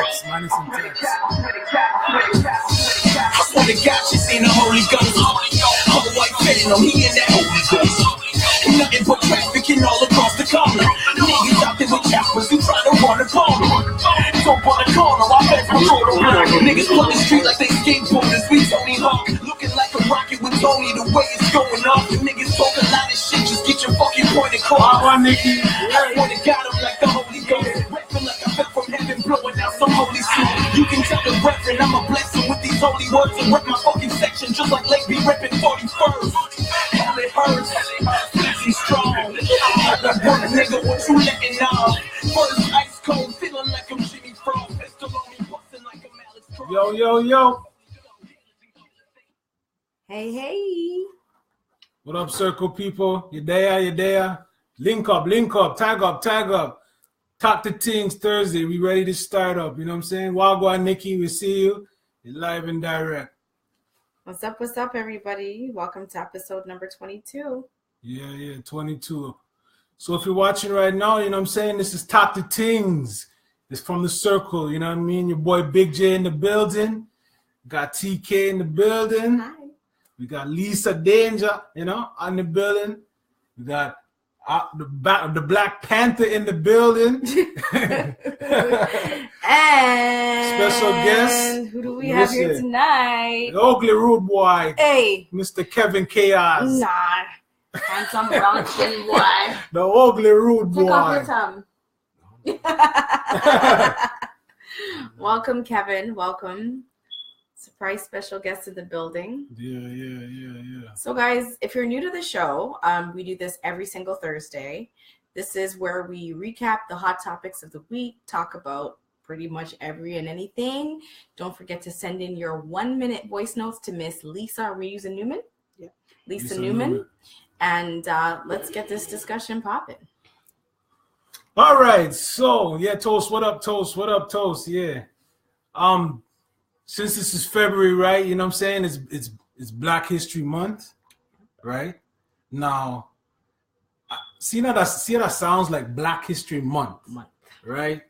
text. Minus some text. I swear to God, she seen the Holy Ghost. Whole white fentanyl, he in that Holy Ghost. Nothing but trafficking all across the corner. Niggas out there with choppers who try to run a corner. Don't run a corner, I bet from corner. Niggas run the street like they skateboarders. We Tony Hawk, looking like a rocket with Tony. The way it's going off, you niggas talk a lot of shit. Just get your fucking point across. Wow, Nikki. I swear to God, I'm like the Holy Ghost. Rapping like I fell from heaven, blowing out some holy shit. You can tell the reverend I'm a blessing with these holy words. And rep my fucking section just like Lake B repping 41st. Hell it hurts, flexing strong. I got one nigga, what you letting off? First ice cold, feeling like I'm Jimmy Frost. Pistol on me, busting like a malice. Yo. Hey. What up, Circle people? You there? Link up, tag up. Talk to Tingz Thursday. We ready to start up. You know what I'm saying? Wagwan, Nikki, we see you. You're live and direct. What's up, everybody? Welcome to episode number 22. Yeah, 22. So if you're watching right now, you know what I'm saying? This is Talk to Tingz. It's from the Circle, you know what I mean? Your boy Big J in the building. Got TK in the building. Hi. We got Lisa Dainjah, on the building. We got the Black Panther in the building. And special guest. who do we have here tonight? The ugly rude boy. Hey. Mr. Kevin Chaos. Nah. Handsome brown skin boy. The ugly rude boy. Take off your tongue. Welcome, Kevin. Welcome. Surprise special guest in the building. Yeah. So guys, if you're new to the show, we do this every single Thursday. This is where we recap the hot topics of the week, talk about pretty much every and anything. Don't forget to send in your 1-minute voice notes to Miss Lisa. Are we using Newman? Yeah. Lisa Newman. And let's get this discussion popping. All right. So Toast. What up, Toast? Yeah. Since this is February, right? You know what I'm saying? It's Black History Month, right? Now, see how that sounds like Black History Month, right?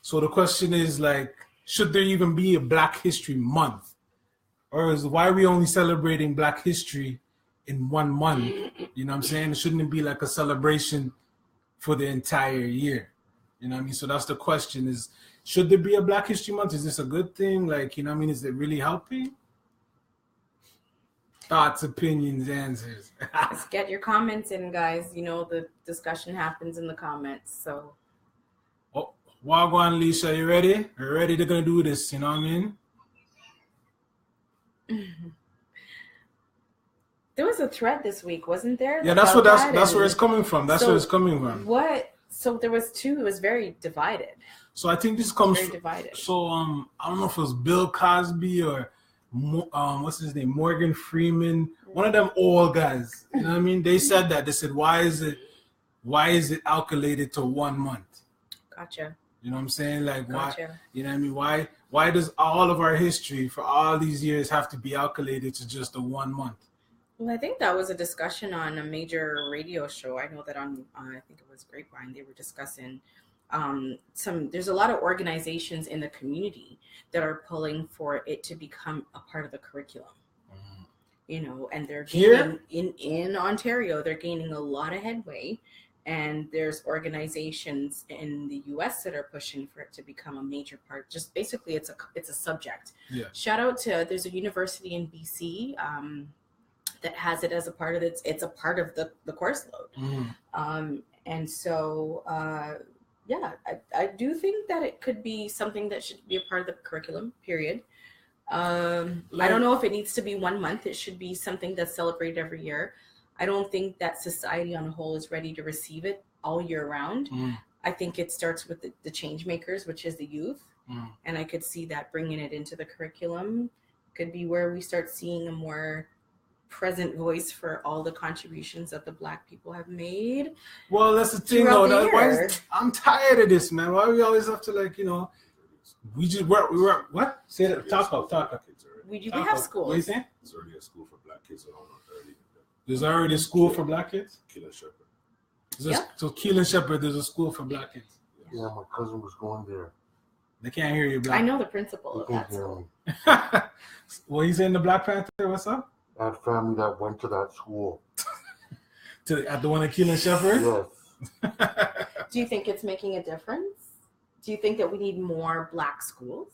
So the question is like, should there even be a Black History Month? Or why are we only celebrating Black History in 1 month? You know what I'm saying? Shouldn't it be like a celebration for the entire year? You know what I mean? So that's the question is, should there be a Black History Month? Is this a good thing? Like, you know what I mean? Is it really helping? Thoughts, opinions, answers. Let's get your comments in, guys. You know, the discussion happens in the comments. So. Oh, Wagwan, Lisa, you ready? You're ready to go do this, you know what I mean? There was a thread this week, wasn't there? Yeah, that's where it's coming from. That's where it's coming from. What? So there was two. It was very divided. So I think this comes. Very divided. So I don't know if it was Bill Cosby or what's his name, Morgan Freeman, one of them old guys. You know what I mean? They said that. They said, why is it calculated to 1 month? Gotcha. You know what I'm saying? Like gotcha. Why? You know what I mean? Why does all of our history for all these years have to be calculated to just a 1 month? Well, I think that was a discussion on a major radio show. I know that on I think it was Grapevine, they were discussing there's a lot of organizations in the community that are pulling for it to become a part of the curriculum. You know, and they're gaining in Ontario, they're gaining a lot of headway, and there's organizations in the US that are pushing for it to become a major part. Just basically it's a subject. Yeah. Shout out to there's a university in BC that has it as a part of it's a part of the course load. And so I do think that it could be something that should be a part of the curriculum, period. I don't know if it needs to be 1 month. It should be something that's celebrated every year. I don't think that society on a whole is ready to receive it all year round. I think it starts with the change makers, which is the youth. And I could see that bringing it into the curriculum could be where we start seeing a more present voice for all the contributions that the Black people have made. Well, that's the thing, though. I'm tired of this, man. Why we always have to, like, you know, we work. What? Say that. Talk up. We have schools. What are you saying? There's already a school for Black kids. There's already a school for Black kids? Keelan Shepherd. So Keelan Shepherd, there's a school for Black kids. Yeah, my cousin was going there. They can't hear you, Black. I know the principle of that. Hear So. What you saying, the Black Panther? What's up? I had family that went to that school. At the one at Keelan Shepherd? Yes. Do you think it's making a difference? Do you think that we need more Black schools?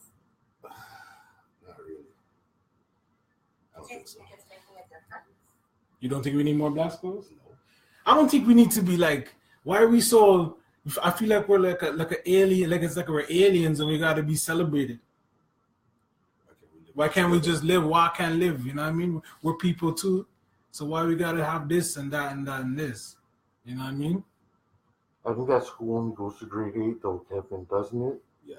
Not really. I don't think so. It's making a difference? You don't think we need more Black schools? No. I don't think we need to be like, why are we so, I feel like we're like an alien, like it's like we're aliens and we got to be celebrated. Why can't we just live? Why can't live? You know what I mean? We're people too. So why we got to have this and that and that and this? You know what I mean? I think that school only goes to grade 8 though, Kevin, doesn't it? Yeah.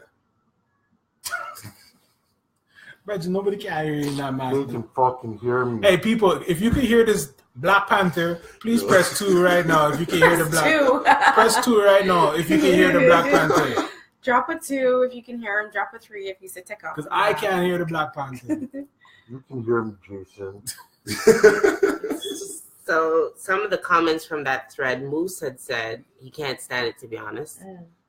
Reggie, nobody can hear you in that They matter. can fucking hear me. Hey, people, if you can hear this Black Panther, please press 2 right now. If you can hear the Black, press 2 right now. If you can hear the Black Panther, drop a 2 if you can hear him. Drop a 3 if you said take off. because I can't hear the Black Panther. You can hear me, Jason. So some of the comments from that thread, Moose had said he can't stand it, to be honest.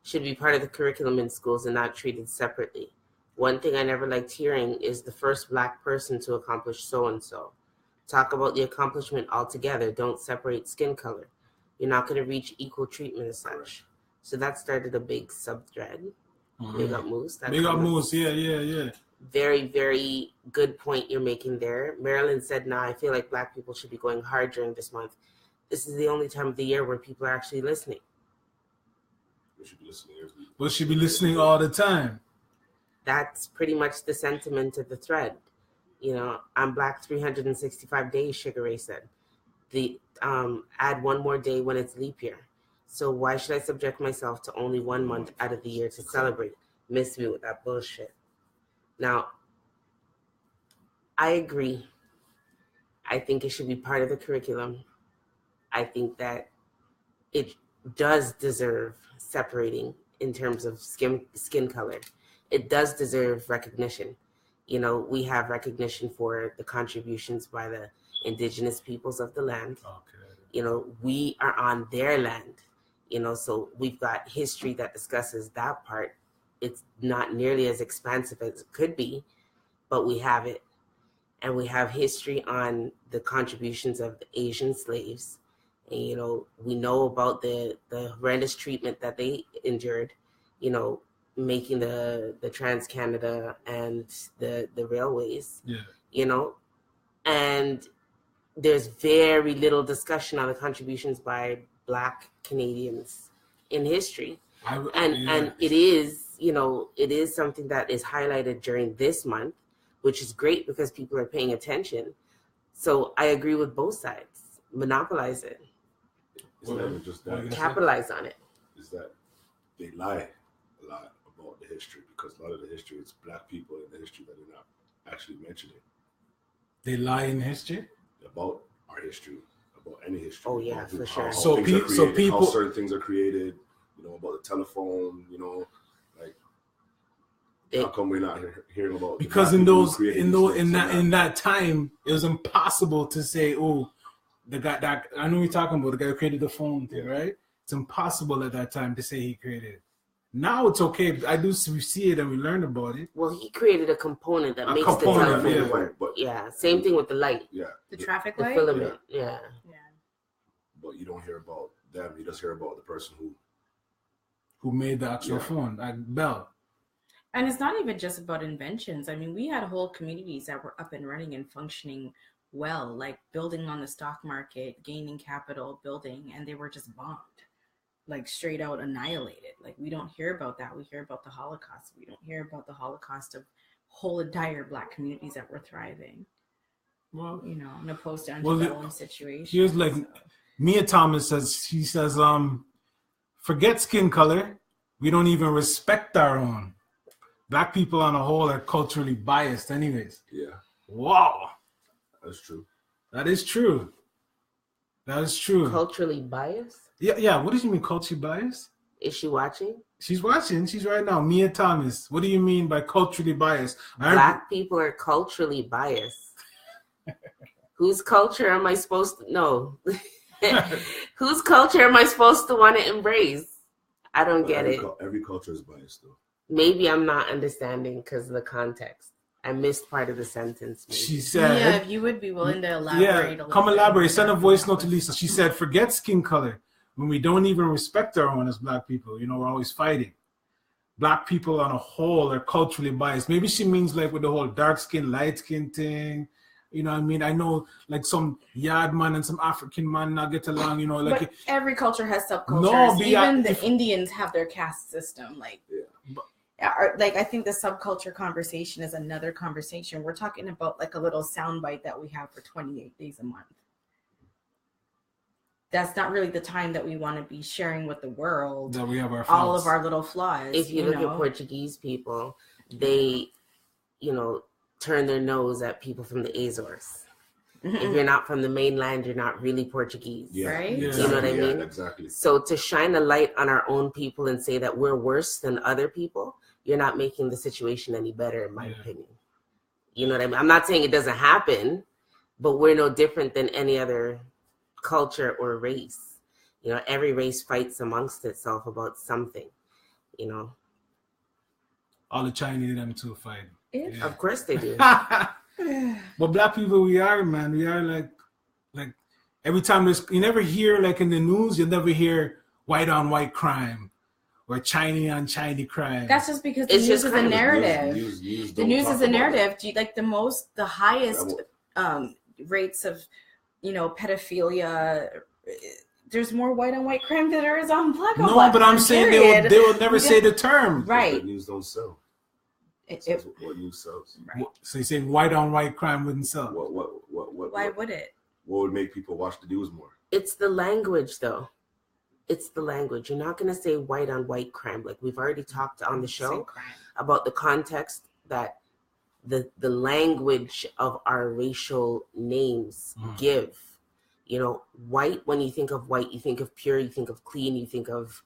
Should be part of the curriculum in schools and not treated separately. One thing I never liked hearing is the first Black person to accomplish so-and-so. Talk about the accomplishment altogether. Don't separate skin color. You're not going to reach equal treatment as such. So that started a big sub-thread. Big up Moose. Big up Moose, yeah. Very, very good point you're making there. Marilyn said, nah, I feel like Black people should be going hard during this month. This is the only time of the year where people are actually listening. We should be listening every week. We should be listening all the time. That's pretty much the sentiment of the thread. You know, I'm Black 365 days, Sugar Ray said. Add one more day when it's leap year. So why should I subject myself to only 1 month out of the year to celebrate? Miss me with that bullshit. Now, I agree. I think it should be part of the curriculum. I think that it does deserve separating in terms of skin color. It does deserve recognition. You know, we have recognition for the contributions by the indigenous peoples of the land. Okay. You know, we are on their land. You know, so we've got history that discusses that part. It's not nearly as expansive as it could be, but we have it. And we have history on the contributions of the Asian slaves. And, you know, we know about the horrendous treatment that they endured, you know, making the Trans-Canada and the railways, you know. And there's very little discussion on the contributions by Black Canadians in history. And it is, you know, it is something that is highlighted during this month, which is great because people are paying attention. So I agree with both sides. Monopolize it. It's not even just that. Capitalize on it. Is that they lie a lot about the history because a lot of the history is Black people in the history that they're not actually mentioning. They lie in history? About our history, about any history. Oh, yeah, for sure. How So people, how certain things are created, you know, about the telephone, you know, like how come we're not hearing about? Because in that time, it was impossible to say, oh, the guy that I know you're talking about, the guy who created the phone thing, right? It's impossible at that time to say he created it. Now it's okay. We see it and we learn about it. Well, he created a component that makes the telephone work. But same thing with the light. Yeah. The traffic light? The filament. Yeah. But you don't hear about them. You just hear about the person who made the actual phone, like Bell. And it's not even just about inventions. I mean, we had whole communities that were up and running and functioning well, like building on the stock market, gaining capital, building, and they were just bombed, like straight out annihilated. Like we don't hear about that. We hear about the Holocaust. We don't hear about the Holocaust of whole entire Black communities that were thriving. Well, you know, in a post-antebellum situation. Here's like Mia Thomas says. She says, forget skin color. We don't even respect our own. Black people on a whole are culturally biased, anyways. Yeah. Wow. That's true. That is true. That is true. Culturally biased? Yeah. What does you mean culturally biased? Is she watching? She's watching. She's right now. Mia Thomas. What do you mean by culturally biased? Black people are culturally biased. Whose culture am I supposed to know? Whose culture am I supposed to want to embrace? I don't get it. Every culture is biased, though. Maybe I'm not understanding because of the context. I missed part of the sentence. Maybe. She said, "Yeah, if you would be willing to elaborate a little come bit elaborate. more." Send a voice note to Lisa. She said, forget skin color. When we don't even respect our own as Black people, we're always fighting. Black people on a whole are culturally biased. Maybe she means like with the whole dark skin, light skin thing. You know what I mean? I know like some Yard man and some African man not get along, like. But every culture has subcultures. No, even the Indians have their caste system. Like, I think the subculture conversation is another conversation. We're talking about like a little soundbite that we have for 28 days a month. That's not really the time that we want to be sharing with the world that we have our all of our little flaws. If you look at Portuguese people, they, turn their nose at people from the Azores. If you're not from the mainland, you're not really Portuguese. Right? Yeah. You know what I mean? Yeah, exactly. So to shine a light on our own people and say that we're worse than other people, you're not making the situation any better, in my opinion. You know what I mean? I'm not saying it doesn't happen, but we're no different than any other culture or race. Every race fights amongst itself about something. All the Chinese them too fight. Yeah. Of course they do. But Black people, we are, man. We are like every time you never hear like in the news, you'll never hear white on white crime or Chinese on Chinese crime. That's just because the news is a narrative. The news is a narrative. Like the highest rates of, pedophilia. There's more white on white crime than there is on black on black. No, but I'm saying they will never say the term. Right. The news don't sell. What news sells? Right. So you say white on white crime wouldn't sell. Why would it? What would make people watch the news more? It's the language, though. It's the language. You're not going to say white on white crime. Like we've already talked on the show about the context that the language of our racial names give. White, when you think of white, you think of pure, you think of clean, you think of,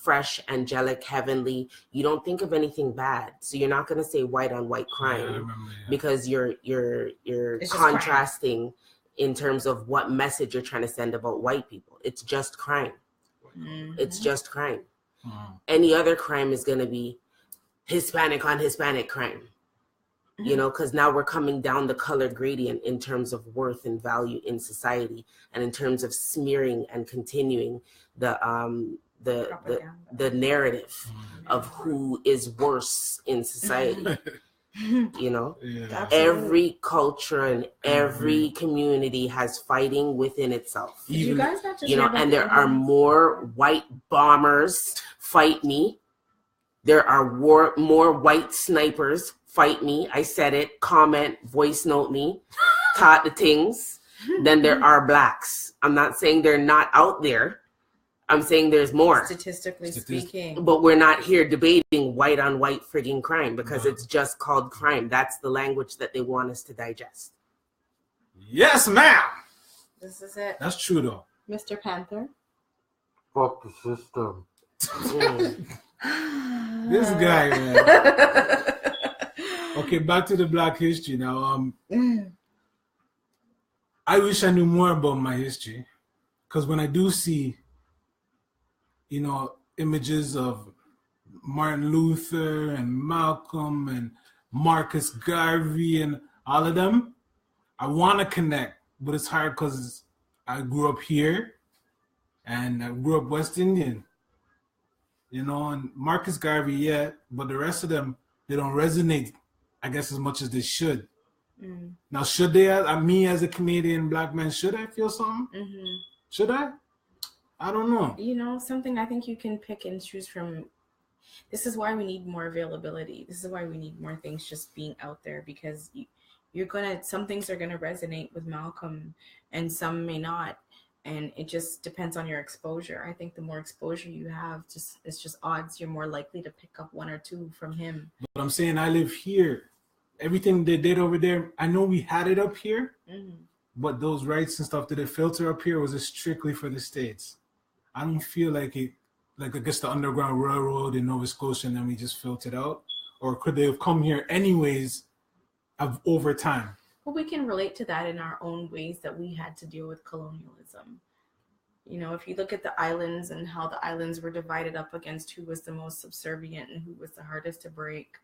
fresh, angelic, heavenly. You don't think of anything bad. So you're not going to say white on white crime because you're contrasting in terms of what message you're trying to send about white people. It's just crime. Mm-hmm. It's just crime. Mm-hmm. Any other crime is going to be Hispanic on Hispanic crime. Because now we're coming down the color gradient in terms of worth and value in society, and in terms of smearing and continuing the narrative of who is worse in society. Every culture and every community has fighting within itself. You guys not just and there are more white bombers fight me. There are more white snipers. Fight me. I said it. Comment, voice note me. Taught the Tingz. Then there are blacks. I'm not saying they're not out there. I'm saying there's more. Statistically speaking. But we're not here debating white on white frigging crime because it's just called crime. That's the language that they want us to digest. Yes, ma'am. This is it. That's true, though. Mr. Panther. Fuck the system. This guy, man. Okay, back to the Black history now. I wish I knew more about my history, because when I do see, images of Martin Luther and Malcolm and Marcus Garvey and all of them, I want to connect, but it's hard because I grew up here and I grew up West Indian, and Marcus Garvey, but the rest of them, they don't resonate, I guess, as much as they should. Mm. Now, should they, me as a Canadian Black man, should I feel something? Mm-hmm. Should I? I don't know. Something I think you can pick and choose from. This is why we need more availability. This is why we need more things just being out there, because some things are going to resonate with Malcolm and some may not. And it just depends on your exposure. I think the more exposure you have, it's just odds you're more likely to pick up one or two from him. But I'm saying I live here. Everything they did over there, I know we had it up here, but those rights and stuff that they filter up here was strictly for the States. I don't feel like it, like I guess the Underground Railroad in Nova Scotia, and then we just filtered out. Or could they have come here anyways over time? Well, we can relate to that in our own ways that we had to deal with colonialism. You know, if you look at the islands and how the islands were divided up against who was the most subservient and who was the hardest to break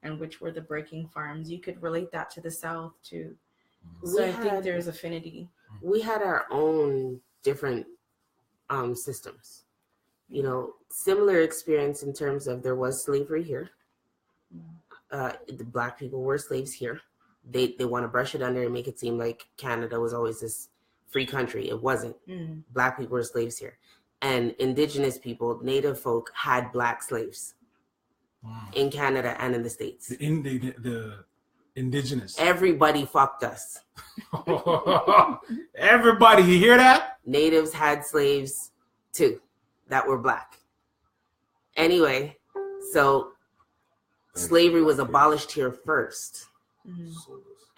and which were the breaking farms, you could relate that to the South too. So I think there's affinity. We had our own different systems. You know, similar experience in terms of there was slavery here. The Black people were slaves here. They want to brush it under and make it seem like Canada was always this free country. It wasn't. Black people were slaves here. And indigenous people, native folk, had Black slaves in Canada and in the States. The indigenous. Everybody fucked us. Everybody, you hear that? Natives had slaves too that were Black. Anyway, so slavery was abolished here first.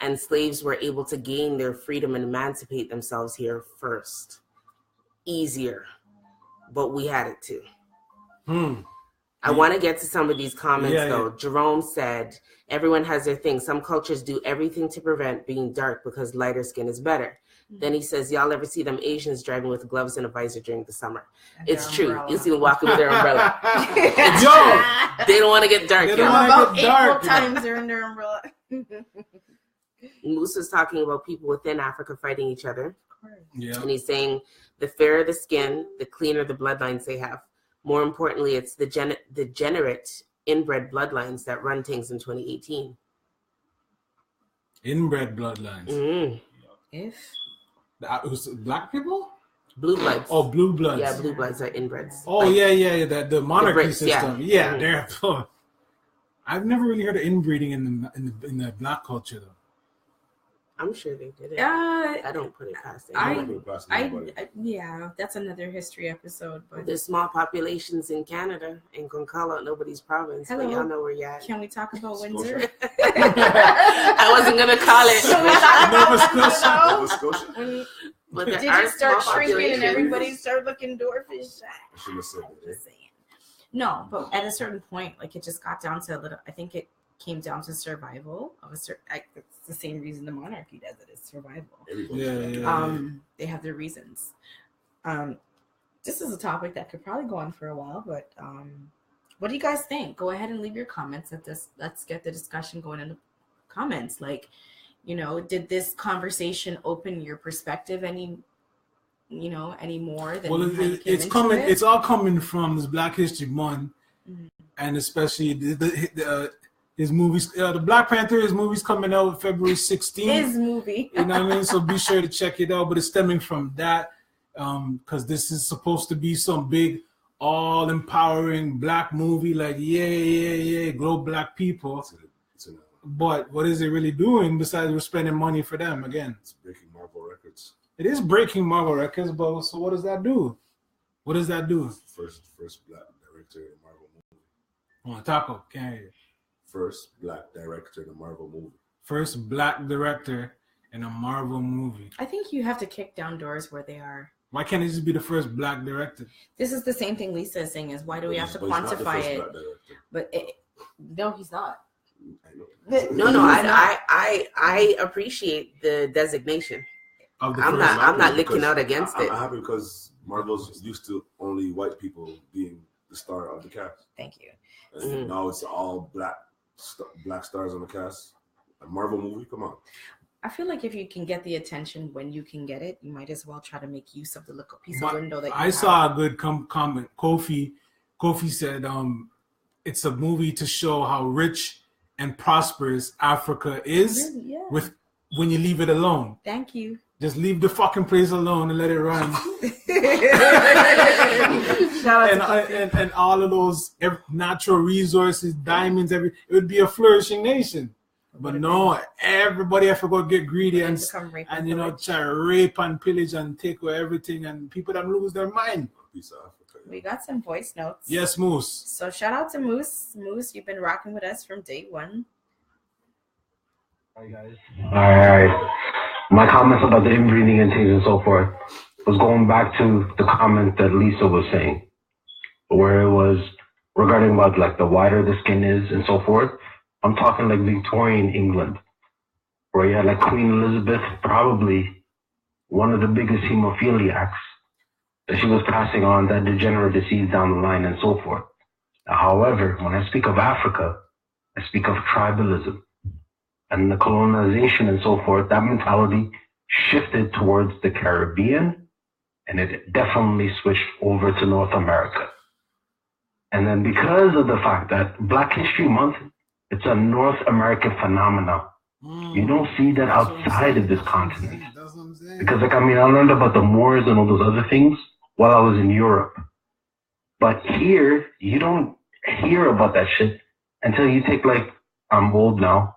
And slaves were able to gain their freedom and emancipate themselves here first. Easier. But we had it too. I want to get to some of these comments though. Jerome said, everyone has their thing. Some cultures do everything to prevent being dark because lighter skin is better. Then he says, y'all ever see them Asians driving with gloves and a visor during the summer? It's true. You see them walking with their umbrella. They don't want to get dark. About 8 times they're in their umbrella. Moose was talking about people within Africa fighting each other. Yeah. And he's saying the fairer the skin, the cleaner the bloodlines they have. More importantly, it's the degenerate inbred bloodlines that run Tingz in 2018. Inbred bloodlines. If it was Black people? Blue bloods. Oh, blue bloods. Yeah, blue bloods are inbreds. Oh, like, that the monarchy system. They're. I've never really heard of inbreeding in the Black culture though. I'm sure they did it. I don't put it past it. Yeah, that's another history episode. But there's small populations in Canada and gonna call out nobody's province. Hello. But y'all know where you're at. Can we talk about Windsor? I wasn't gonna call it. Nova Scotia. But did you start shrinking and everybody started looking dwarfish? I should have said that. No, but at a certain point, like it just got down to a little. I think it came down to survival of a certain. It's the same reason the monarchy does it. It's survival. They have their reasons. This is a topic that could probably go on for a while, but what do you guys think? Go ahead and leave your comments at this. Let's get the discussion going in the comments. Like, you know, did this conversation open your perspective any more than? Well, it's coming. It's all coming from this Black History Month, and especially his movies. The Black Panther, his movie's coming out February 16th. His movie. You know what I mean? So be sure to check it out. But it's stemming from that, because this is supposed to be some big, all-empowering Black movie. Like, grow Black people. But what is it really doing besides we're spending money for them again? It's breaking Marvel records. It is breaking Marvel records, but so what does that do? What does that do? First Black director in a Marvel movie. Oh, Taco, can't hear you. First Black director in a Marvel movie. First Black director in a Marvel movie. I think you have to kick down doors where they are. Why can't he just be the first Black director? This is the same thing Lisa is saying, is why do we have to quantify it? But no, he's not. No, I appreciate the designation. I'm not licking out against it. I'm happy because Marvel's used to only white people being the star of the cast. Thank you. And now it's all black stars on the cast. A Marvel movie, come on. I feel like if you can get the attention when you can get it, you might as well try to make use of the little piece of window that you have. Saw a good comment. Kofi said it's a movie to show how rich and prosperous Africa is with when you leave it alone. Thank you. Just leave the fucking place alone and let it run. and all of those natural resources, diamonds, it would be a flourishing nation. But no, everybody have to go get greedy and try to rape and pillage and take away everything, and people that lose their mind. We got some voice notes. Yes, Moose. So shout out to Moose. Moose, you've been rocking with us from day one. Hi guys. All right. My comments about the inbreeding and things and so forth was going back to the comment that Lisa was saying, where it was regarding about like the whiter the skin is and so forth. I'm talking like Victorian England, where you had like Queen Elizabeth, probably one of the biggest hemophiliacs that she was passing on that degenerate disease down the line and so forth. However, when I speak of Africa, I speak of tribalism and the colonization and so forth. That mentality shifted towards the Caribbean, and it definitely switched over to North America. And then because of the fact that Black History Month, it's a North American phenomenon. You don't see that outside of this continent. Because, like, I mean, I learned about the Moors and all those other things while I was in Europe. But here, you don't hear about that shit until you take, like, I'm old now.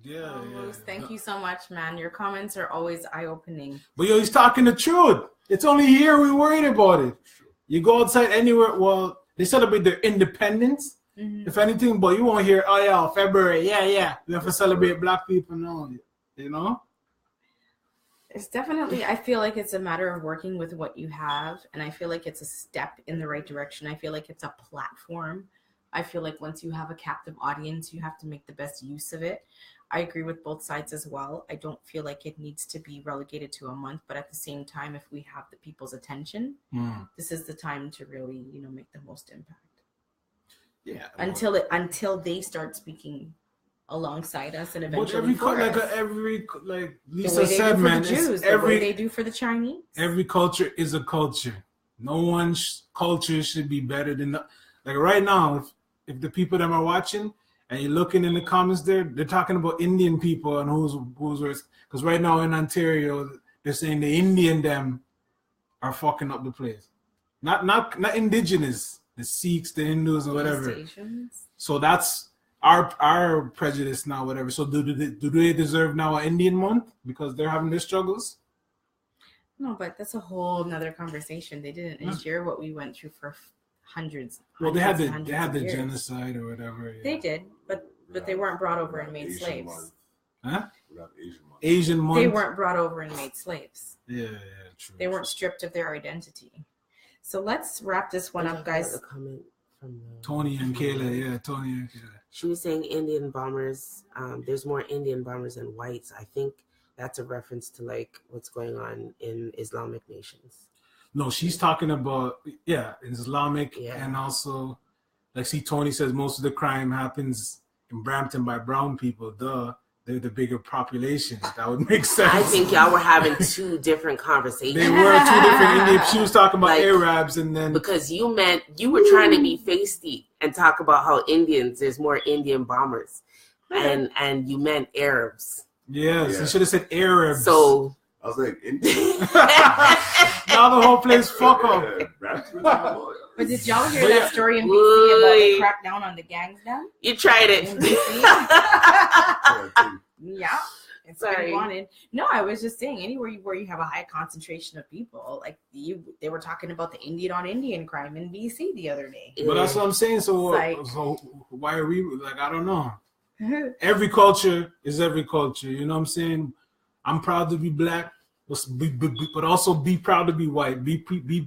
Yeah, Thank you so much, man. Your comments are always eye-opening. But yo, he's talking the truth. It's only here we worried about it. You go outside anywhere, well, they celebrate their independence, if anything, but you won't hear, oh yeah, February, yeah, we have to celebrate Black people now, you know? It's definitely, I feel like it's a matter of working with what you have, and I feel like it's a step in the right direction. I feel like it's a platform. I feel like once you have a captive audience, you have to make the best use of it. I agree with both sides as well. I don't feel like it needs to be relegated to a month, but at the same time, if we have the people's attention, this is the time to really, make the most impact. Yeah. Until they start speaking alongside us and eventually like Lisa said, man, the way they do for the Chinese. Every culture is a culture. No one's culture should be better than like right now. If the people that are watching and you're looking in the comments they're talking about Indian people and who's worse. Because right now in Ontario they're saying the Indian them are fucking up the place. Not indigenous, the Sikhs, the Hindus, or whatever. So that's our prejudice now, whatever. So do they deserve now an Indian month because they're having their struggles? No, but that's a whole nother conversation. They didn't endure what we went through for hundreds. Well, they had the genocide or whatever. Yeah. They did, but they weren't brought over and made slaves. Month. Huh? Asian month. They weren't brought over and made slaves. Yeah, true. They weren't stripped of their identity. So let's wrap this one up, guys. A comment from Tony and Kayla, Tony and Kayla. She was saying Indian bombers. There's more Indian bombers than whites. I think that's a reference to like what's going on in Islamic nations. No, she's talking about Islamic and also like Tony says most of the crime happens in Brampton by brown people. They're the bigger population. That would make sense. I think y'all were having two different conversations. They were two different Indian. She was talking about Arabs and then because you were trying to be feisty and talk about how there's more Indian bombers, and you meant Arabs. Yes, you should have said Arabs. So I was like, Indian. Now the whole place fuck up. But did y'all hear that story in BC about the crackdown on the gangs now? You tried it. Yeah. It's what you wanted. No, I was just saying anywhere where you have a high concentration of people, like they were talking about the Indian on Indian crime in BC the other day. But that's what I'm saying. So why are we like, I don't know. Every culture is every culture. You know what I'm saying? I'm proud to be Black, but also be proud to be white. Be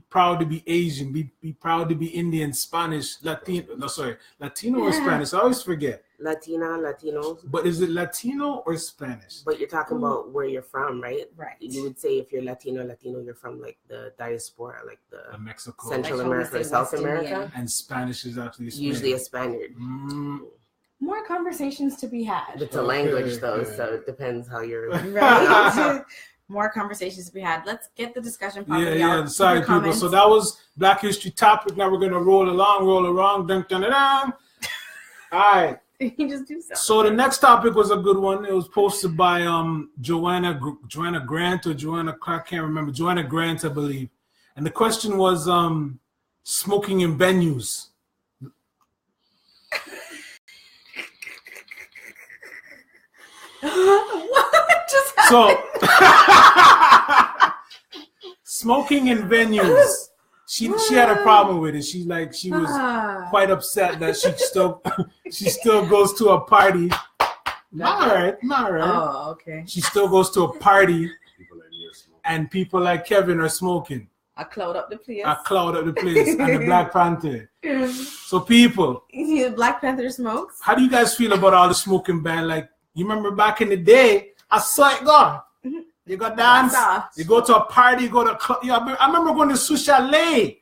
proud to be Asian. Be proud to be Indian, Spanish, Latino. No, sorry, Latino or Spanish. I always forget. Latinos. But is it Latino or Spanish? But you're talking about where you're from, right? Right. You would say if you're Latino, you're from like the diaspora, like the Mexico, Central America, South America. And Spanish is actually usually a Spaniard. More conversations to be had. It's a language though, so it depends how you're right. More conversations to be had. Let's get the discussion popping out. Sorry, people. So that was Black History topic. Now we're gonna roll along. Dun, dun, dun, dun. All right. You just do something. So the next topic was a good one. It was posted by Joanna Grant or Joanna Clark, I can't remember. Joanna Grant, I believe. And the question was smoking in venues. What just happened? So smoking in venues. She had a problem with it. She was quite upset that she still goes to a party. All right. Oh, okay. She still goes to a party and people like Kevin are smoking. I cloud up the place. And the Black Panther. So people. The Black Panther smokes? How do you guys feel about all the smoking ban? Like, you remember back in the day, I saw it gone. You go dance. You go to a party. You go to a club. Yeah, I remember going to Swiss Chalet.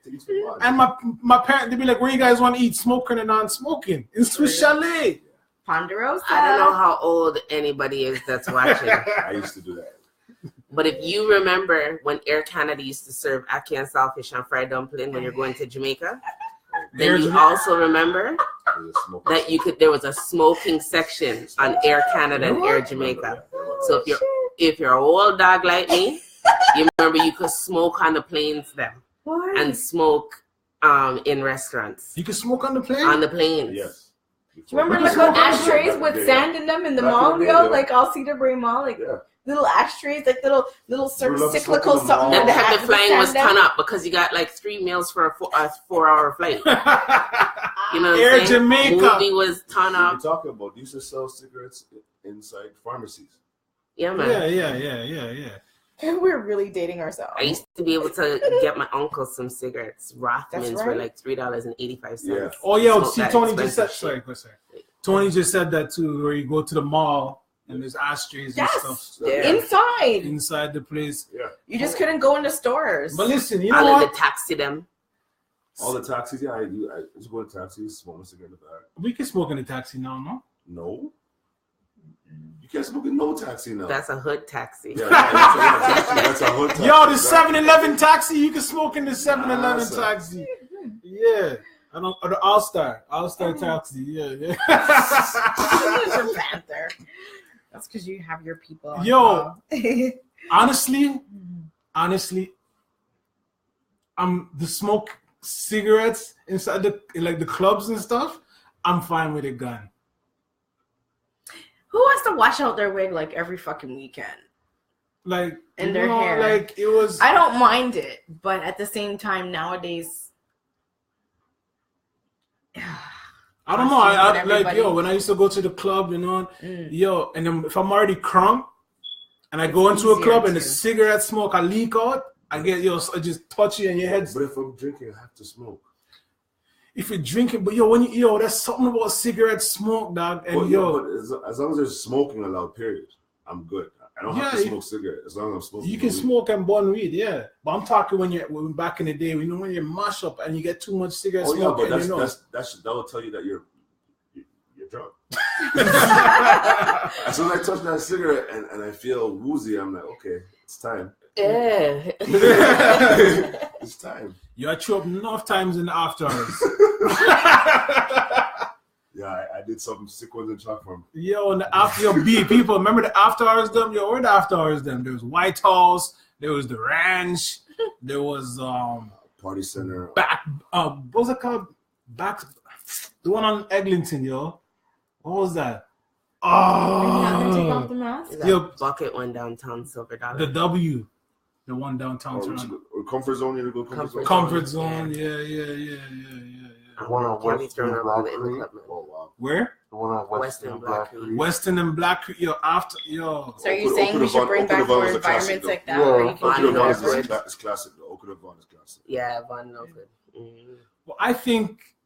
And my parents, they'd be like, where you guys want to eat? Smoking and non-smoking? In Swiss Chalet. Ponderosa. I don't know how old anybody is that's watching. I used to do that. But if you remember when Air Canada used to serve ackee and saltfish and fried dumpling when you're going to Jamaica, then you also remember that there was a smoking section on Air Canada and Air Jamaica. So if you're an old dog like me, you remember you could smoke on the planes then and smoke in restaurants. You could smoke on the plane? On the planes. Yes. Do you remember like ashtrays with sand in them in the mall, yo? Like all Cedar Brae Mall, like little ashtrays, like little cyclical something. And the flying was ton up because you got like 3 meals for a 4-hour flight. You know what Air I'm saying? Jamaica. Movie was ton up. We're talking about, they used to sell cigarettes inside pharmacies. Yeah, man. Yeah. And we're really dating ourselves. I used to be able to get my uncle some cigarettes. Rothmans for like $3.85. Yeah. Oh yeah, see, Tony just said. Sorry. Tony just said that too, where you go to the mall and there's ashtrays and stuff. Yeah. Inside the place. Yeah. You just couldn't go into stores. But listen, you know All what? of the taxi them. All the taxis, yeah, I do. I just go to taxis, smoke a cigarette in the back. We can smoke in a taxi now, no? No. You can't smoke in no taxi now. That's a hood taxi. Yeah, that's a hood taxi. Yo, the 7-Eleven taxi, you can smoke in the 7-Eleven taxi. Yeah. I don't, or the All-Star taxi. Yeah. From Panther. That's because you have your people. Yo, honestly, the smoke cigarettes inside the clubs and stuff, I'm fine with a gun. Who has to wash out their wig like every fucking weekend? Like in their hair. Like it was. I don't mind it, but at the same time, nowadays, I don't know. I like when I used to go to the club, and then if I'm already crunk and I go into a club and the cigarette smoke I leak out, I get I just touch you in your head. But if I'm drinking, I have to smoke. If you're drinking, but there's something about cigarette smoke, dog. And but as long as there's smoking allowed, period, I'm good. I don't have to smoke cigarette as long as I'm smoking. You can smoke and burn weed, yeah. But I'm talking when back in the day, when you mash up and you get too much cigarette smoke. Yeah, but that will tell you that you're drunk. As soon as I touch that cigarette and I feel woozy, I'm like, okay, it's time. Yeah. It's time. You are chewed up enough times in the after hours. Yeah, I did some sick ones in chalk form. Yo, and the after people, remember the after hours them? Yo, where the after hours them? There was White House, there was the Ranch, there was Party Center. What was it called? The one on Eglinton, yo. What was that? Oh, take off the mask. Yo, bucket one downtown Silver Dollar. The W. The one downtown Toronto. Comfort Zone, you go Comfort Zone, yeah. The one on Western and Black Creek. Oh wow. Where? The one on Western and Black Creek. Western and Black Creek, So are you saying we should bring back more environments like that? Yeah, it's classic. The Okuda Vaughn is classic. Yeah, Vaughn Norwood. Well, I think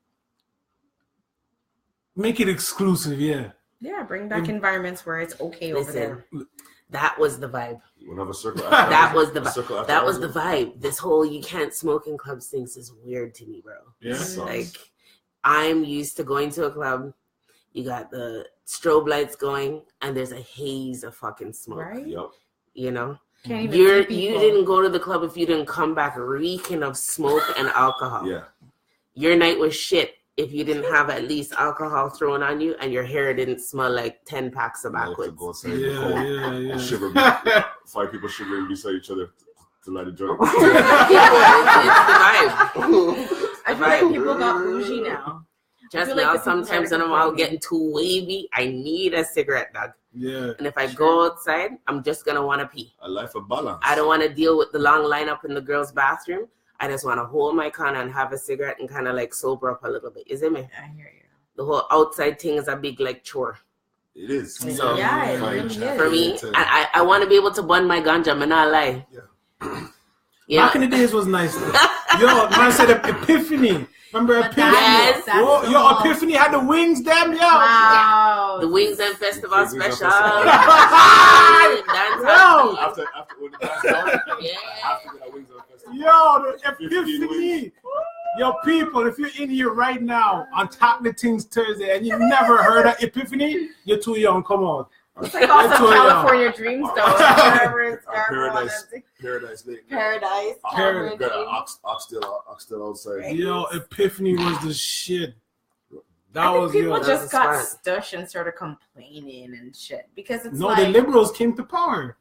make it exclusive, yeah. Yeah, bring back environments where it's okay over there. That was the vibe. We'll have a circle. That was the vibe. That was the vibe. This whole you can't smoke in club things is weird to me, bro. Yeah. Like I'm used to going to a club. You got the strobe lights going, and there's a haze of fucking smoke. Right. Yep. You know. Can't even you didn't go to the club if you didn't come back reeking of smoke and alcohol. Yeah. Your night was shit if you didn't have at least alcohol thrown on you and your hair didn't smell like 10 packs of backwards. Yeah. Shiver. 5 people shivering beside each other to light a joint. It's the vibe. I feel like people got bougie now. Just now, sometimes when I'm out getting too wavy, I need a cigarette, dog. Yeah. And if I go outside, I'm just going to want to pee. A life of balance. I don't want to deal with the long lineup in the girls' bathroom. I just want to hold my corner and have a cigarette and kind of like sober up a little bit. Is it me? I hear you. The whole outside thing is a big like chore. It is. So, yeah, it really is. For me, I want to be able to bun my ganja. I'm not lie. Yeah. Back in the days was nice. Yo, man said Epiphany. Remember Epiphany? Yes. Yo, Epiphany had the wings, damn, yo. Wow. The Wings and Festival Wings and special. Festival. Dance Yo! After when the dance done, Yeah. I have to get a Wings on Festival. Yo, the 15 epiphany. Yo, people, if you're in here right now on Top the Tingz Thursday and you never heard of Epiphany, you're too young. Come on. It's like also That's what I California Dreams, though. Wherever it's Paradise Lake. Paradise. Paradise. Got an oxtail outside. Yo, Epiphany was the shit. That I think was people yo. just that's got fun. stush and started complaining and shit because it's No, like the liberals came to power.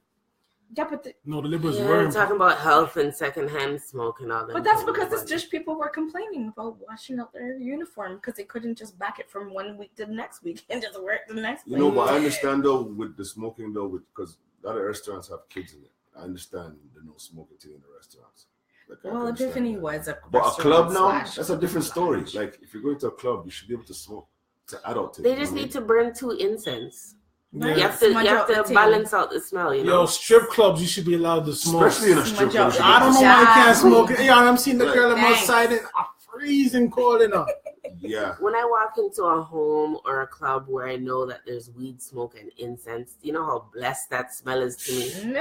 yeah, but No, the liberals Yeah, were. we're talking about health and secondhand smoke and all that. but that's because the stush people were complaining about washing out their uniform because they couldn't just back it from one week to the next week and just wear it the next You week. know, but I understand though with the smoking though, because a lot of restaurants have kids in it. I understand the no smoking thing in the restaurants. Like, I Well, can understand Epiphany that. was a But a restaurant club now, slash that's a different story. lounge. Like if you're going to a club, you should be able to smoke. It's an adult thing. They just need to burn 2 incense. Yeah. You have to, Smudge out the tea. balance out the smell, you know? Yo, strip clubs, you should be allowed to smoke. Especially in a strip Smudge club. out. you should I don't know be why I can't Exactly. smoke it. Yo, I'm seeing the girl on my Thanks. side and I'm freezing cold enough. Yeah. When I walk into a home or a club where I know that there's weed smoke and incense, you know how blessed that smell is to me?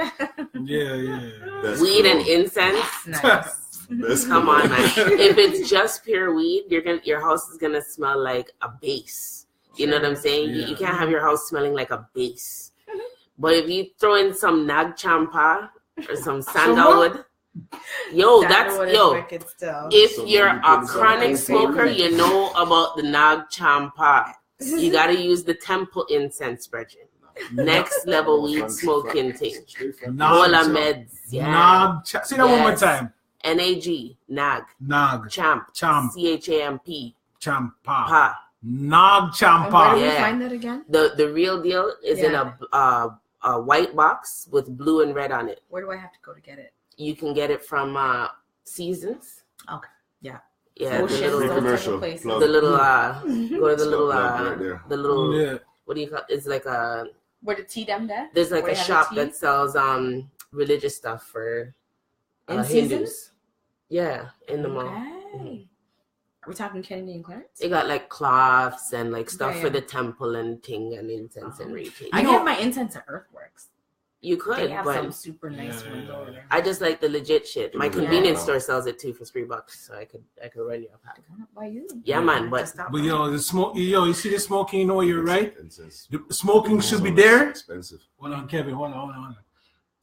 Yeah. That's Weed cool. and incense? Nice. That's Come cool. on, man. If it's just pure weed, your house is gonna smell like a base. You know what I'm saying? You Yeah. can't have your house smelling like a base. But if you throw in some nag champa or some sandalwood, Sandalwood is yo. wicked still. If So you're you put a some chronic ice smoker, in it. you know about the nag champa. You gotta use the temple incense, brethren. Next level weed smoking thing. Nog Bola champ. meds, yeah. Nog champ. Say that one more Yes. time. NAG, nag, Nog champ, Champ. CHAMP, champa. pa. Nog And where do champa. we Yeah. find that again? The real deal is in a white box with blue and red on it. Where do I have to go to get it? You can get it from Seasons. Okay. Yeah. Yeah, the Oceans, little, those type of commercial. places. Plug. go to the little Right there. the little Yeah. what do you call it's like a Where the tea them there? there's like Where a they have shop the that tea? sells religious stuff for In Hindus. Seasons? Yeah, in the mall. Okay. Are we talking Kennedy and Clarence? They got like cloths and like stuff Yeah, for yeah. the temple and ting and incense and reiki. I get my incense at Earthworks. You They could, have but some super nice Yeah, ones yeah, over yeah. there. I just like the legit shit. My Yeah. convenience store sells it too for $3, so I could run you a pack. Why not by you? Yeah, man, but But yo, the smoke. Yo, you see the smoking? You know you're right. Incense. The smoking should be So there. Expensive. Hold on, Kevin. Hold on.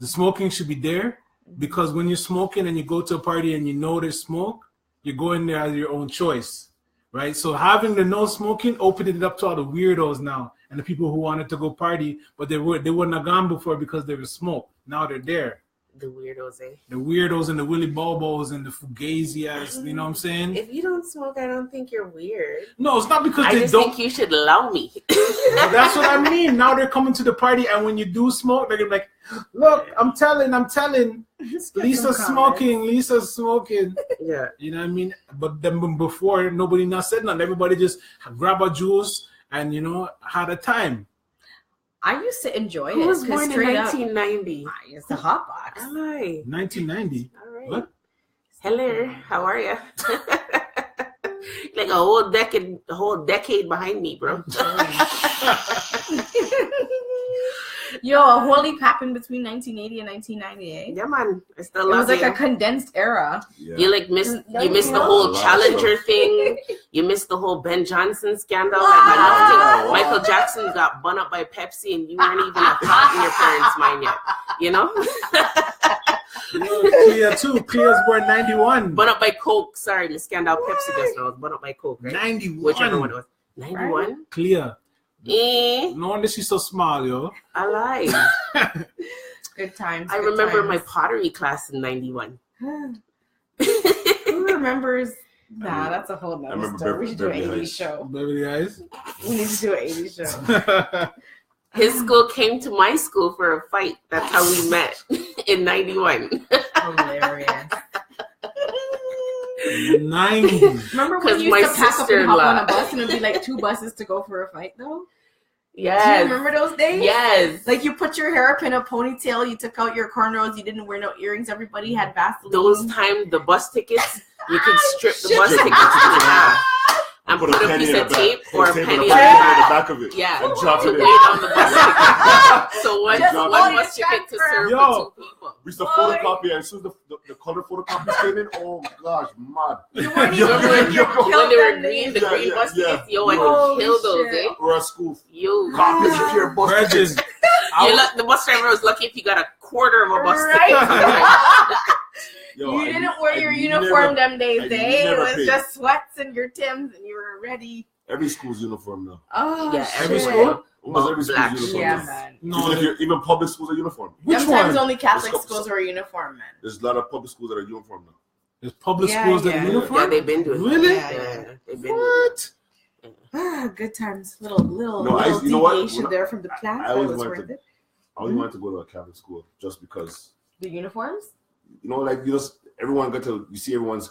The smoking should be there because when you're smoking and you go to a party and you know there's smoke, you go in there as your own choice, right? So having the no smoking opened it up to all the weirdos now and the people who wanted to go party, but they wouldn't have gone before because there was smoke. Now they're there. the weirdos, eh? The weirdos and the Willy Bobos and the Fugazi ass. You know what I'm saying? If you don't smoke, I don't think you're weird. No, it's not because I they just don't. think you should allow me. That's what I mean. Now they're coming to the party, and when you do smoke, they're gonna be like, "Look, I'm telling, Lisa's smoking." Yeah. You know what I mean? But then before, nobody not said nothing. Everybody just grab a juice and had a time. I used to enjoy Who it. was 'cause born in straight up, 1990? It's the hot box. All right. 1990. All right. What? Hello. How are you? Like a whole decade behind me, bro. Yo, a whole heap happened between 1980 and 1998. Yeah, man. I still It love was like you. a condensed era. Yeah. You like missed No, you missed the no. whole A lot of Challenger stuff. thing. You missed the whole Ben Johnson scandal. Wow. Like, I loved it. Wow. Michael Jackson got bun up by Pepsi, and you weren't even a thought in your parents' mind yet. You know, Clea too. Clea's born 91. bun up by Coke. Sorry, Miss Scandal Pepsi just now. It was bun up by Coke, right? 91. Whichever one it was. 91. Clea. Eh, No wonder she's so small, yo. I lied. Good times. I good remember my times. pottery class in 91. Who remembers? Nah, that's a whole I nother remember story. We should do an Beverly 80s Heights. show. Baby guys. We need to do an 80s show. His school came to my school for a fight. That's how we met in 91. Hilarious. 90. Remember when 'Cause you my used to pack up and hop on a sister-in-law- bus and it'd be like 2 buses to go for a fight though? Do you Yes. remember those days? Yes. Like you put your hair up in a ponytail, you took out your cornrows, you didn't wear no earrings, everybody had Vaseline. Those times, the bus tickets, you could strip the bus tickets to the half. And put a piece of tape or a penny on the back. back of it. Yeah, and drop to it in. weigh down the bus ticket. So one bus ticket to serve for 2 people. We used to photocopy, and as soon as the color photocopies came in, oh gosh, mad. When they were green, the green bus tickets, yo, I could kill those, eh? We're at school. Yo, copies of your bus tickets. The bus driver was lucky if he got a quarter of a bus ticket. Yo, you didn't wear your uniform them days, eh? It was just sweats and your Timbs, and you were ready. Every school's uniform now. Oh, yeah, every school. Almost every school's uniform. Yeah, man. No, even public schools are uniform. Sometimes only Catholic schools are uniform, man. There's a lot of public schools that are uniform now. There's public schools that are uniform. Yeah, they've been doing. Really? Yeah, they've been what? Good times. Little deviation there from the plan. I always wanted to go to a Catholic school just because the uniforms. Like you see everyone's.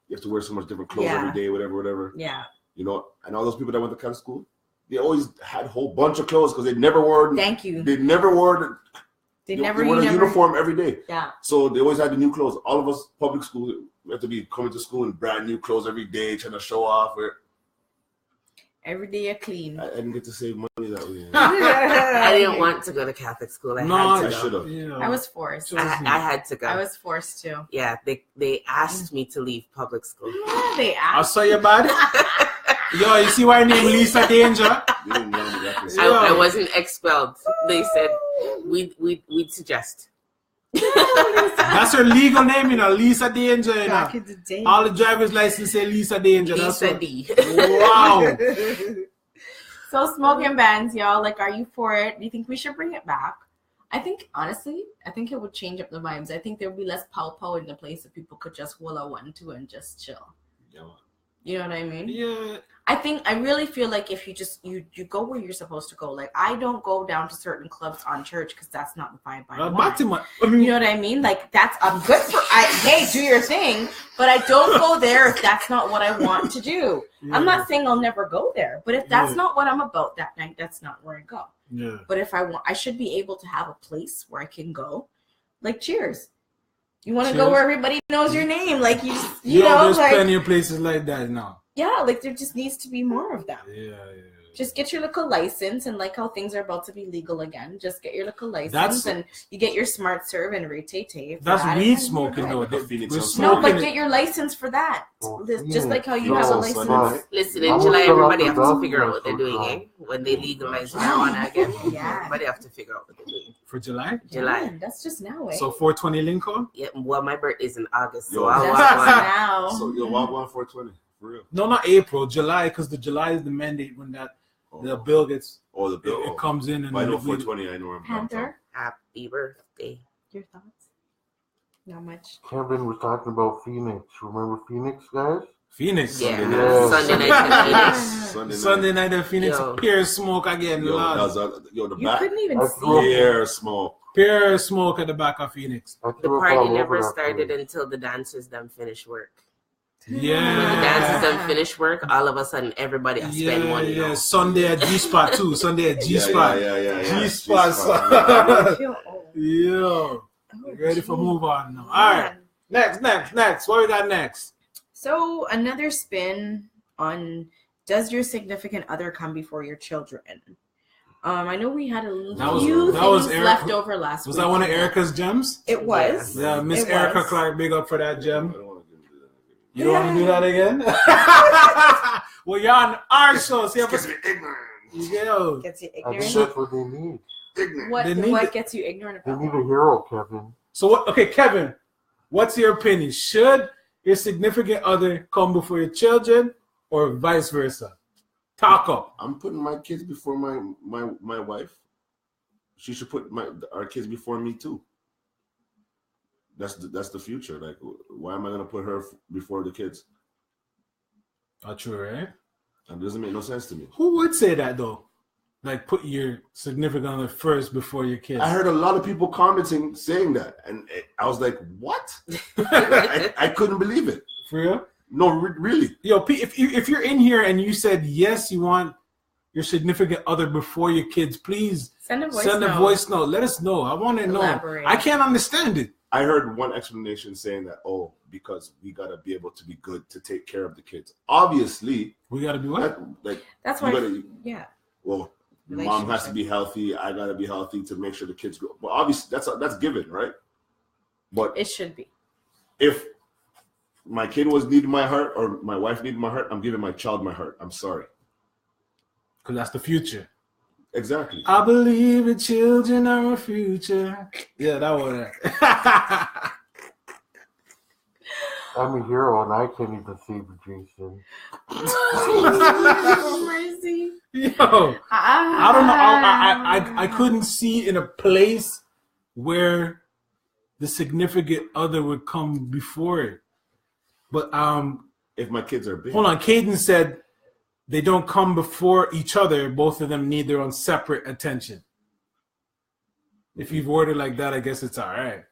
You have to wear so much different clothes every day, whatever. Yeah. And all those people that went to Catholic school, they always had a whole bunch of clothes because they never wore. Thank you. They never wore. They wore a uniform every day. Yeah. So they always had the new clothes. All of us public school, we have to be coming to school in brand new clothes every day, trying to show off. Every day you're clean. I didn't get to save money that way. I didn't want to go to Catholic school. I should have. Yeah. I was forced. I had to go. I was forced to. Yeah, they asked me to leave public school. Yeah, they asked. I saw your body. Yo, you see why I named Lisa Dainjah? I wasn't expelled. They said we'd suggest. That's her legal name, Lisa Dainjah. Back in the day. All the driver's license say Lisa Dainjah. Lisa D. Wow. So smoking bans, y'all. Are you for it? Do you think we should bring it back? I think, honestly, it would change up the vibes. I think there would be less pow in the place if people could just walla 1-2 and just chill. Yeah. You know what I mean? Yeah. I really feel like if you just you go where you're supposed to go. I don't go down to certain clubs on church because that's not the vibe I want. You know what I mean? I'm good for hey, do your thing, but I don't go there if that's not what I want to do. Yeah. I'm not saying I'll never go there, but if that's not what I'm about that night, that's not where I go. Yeah. But if I should be able to have a place where I can go. Cheers. You want to go where everybody knows your name, you know. There's plenty of places like that now. Yeah, there just needs to be more of them. Yeah. Just get your little license, and how things are about to be legal again, just get your little license, and you get your smart serve and rate. That's weed smoking, though. No, but get your license for that. Just like how you have a license. Listen, in July, everybody has to figure out what they're doing, eh? When they legalize marijuana again, everybody have to figure out what they're doing. For July? July. That's just now, eh? So 420 Lincoln? Yeah, well, my birthday's in August, so I'll walk one now. So you'll walk one 420, for real? No, not April, July, because the July is the mandate when the bill gets. Oh, the bill. It comes in. And I know 420. I know where I'm Panther. Happy birthday. Your thoughts? Not much. Kevin was talking about Phoenix. Remember Phoenix, guys? Phoenix. Yeah. Sunday night in Phoenix. Sunday night in Phoenix. Pure smoke again. The back. You couldn't even see. Pure smoke. Pure smoke at the back of Phoenix. The party never started until the dancers them finished work. Yeah. When the dancers done finish work, all of a sudden everybody has spent money. Yeah, Sunday at G-Spot too. Sunday at G-Spot. Yeah. G-Spot. Yeah. Ready for move on now. All right. Next. What we got next? So another spin on does your significant other come before your children? I know we had a few things left over last week. Was that one of Erica's gems? It was. Yeah, Miss Erica Clark, big up for that gem. You don't want to do that again? Well, you're on our show. So gets me ignorant. Yo. Gets you ignorant? That's what they need. Ignorant. What gets you ignorant about? They need a hero, Kevin. So what? Okay, Kevin, what's your opinion? Should your significant other come before your children or vice versa? Talk up. I'm putting my kids before my wife. She should put our kids before me too. That's the future. Why am I gonna put her before the kids? True, right? That doesn't make no sense to me. Who would say that though? Put your significant other first before your kids. I heard a lot of people commenting saying that, and I was like, "What?" I couldn't believe it. For real? No, really. Yo, if you're in here and you said yes, you want your significant other before your kids, please send a voice note. Let us know. I want to know. I can't understand it. I heard one explanation saying that, because we gotta be able to be good to take care of the kids. Obviously, we gotta be what? That's why. Well, mom has to be healthy. I gotta be healthy to make sure the kids grow. Well, obviously, that's given, right? But it should be. If my kid was needing my heart or my wife needed my heart, I'm giving my child my heart. I'm sorry. Because that's the future. Exactly. I believe the children are our future. Yeah, that was that. I'm a hero and I can't even save Jason. Mercy. Yo, I don't know. I couldn't see in a place where the significant other would come before it. But if my kids are big. Hold on, Caden said they don't come before each other. Both of them need their own separate attention. If you've worded like that, I guess it's all right.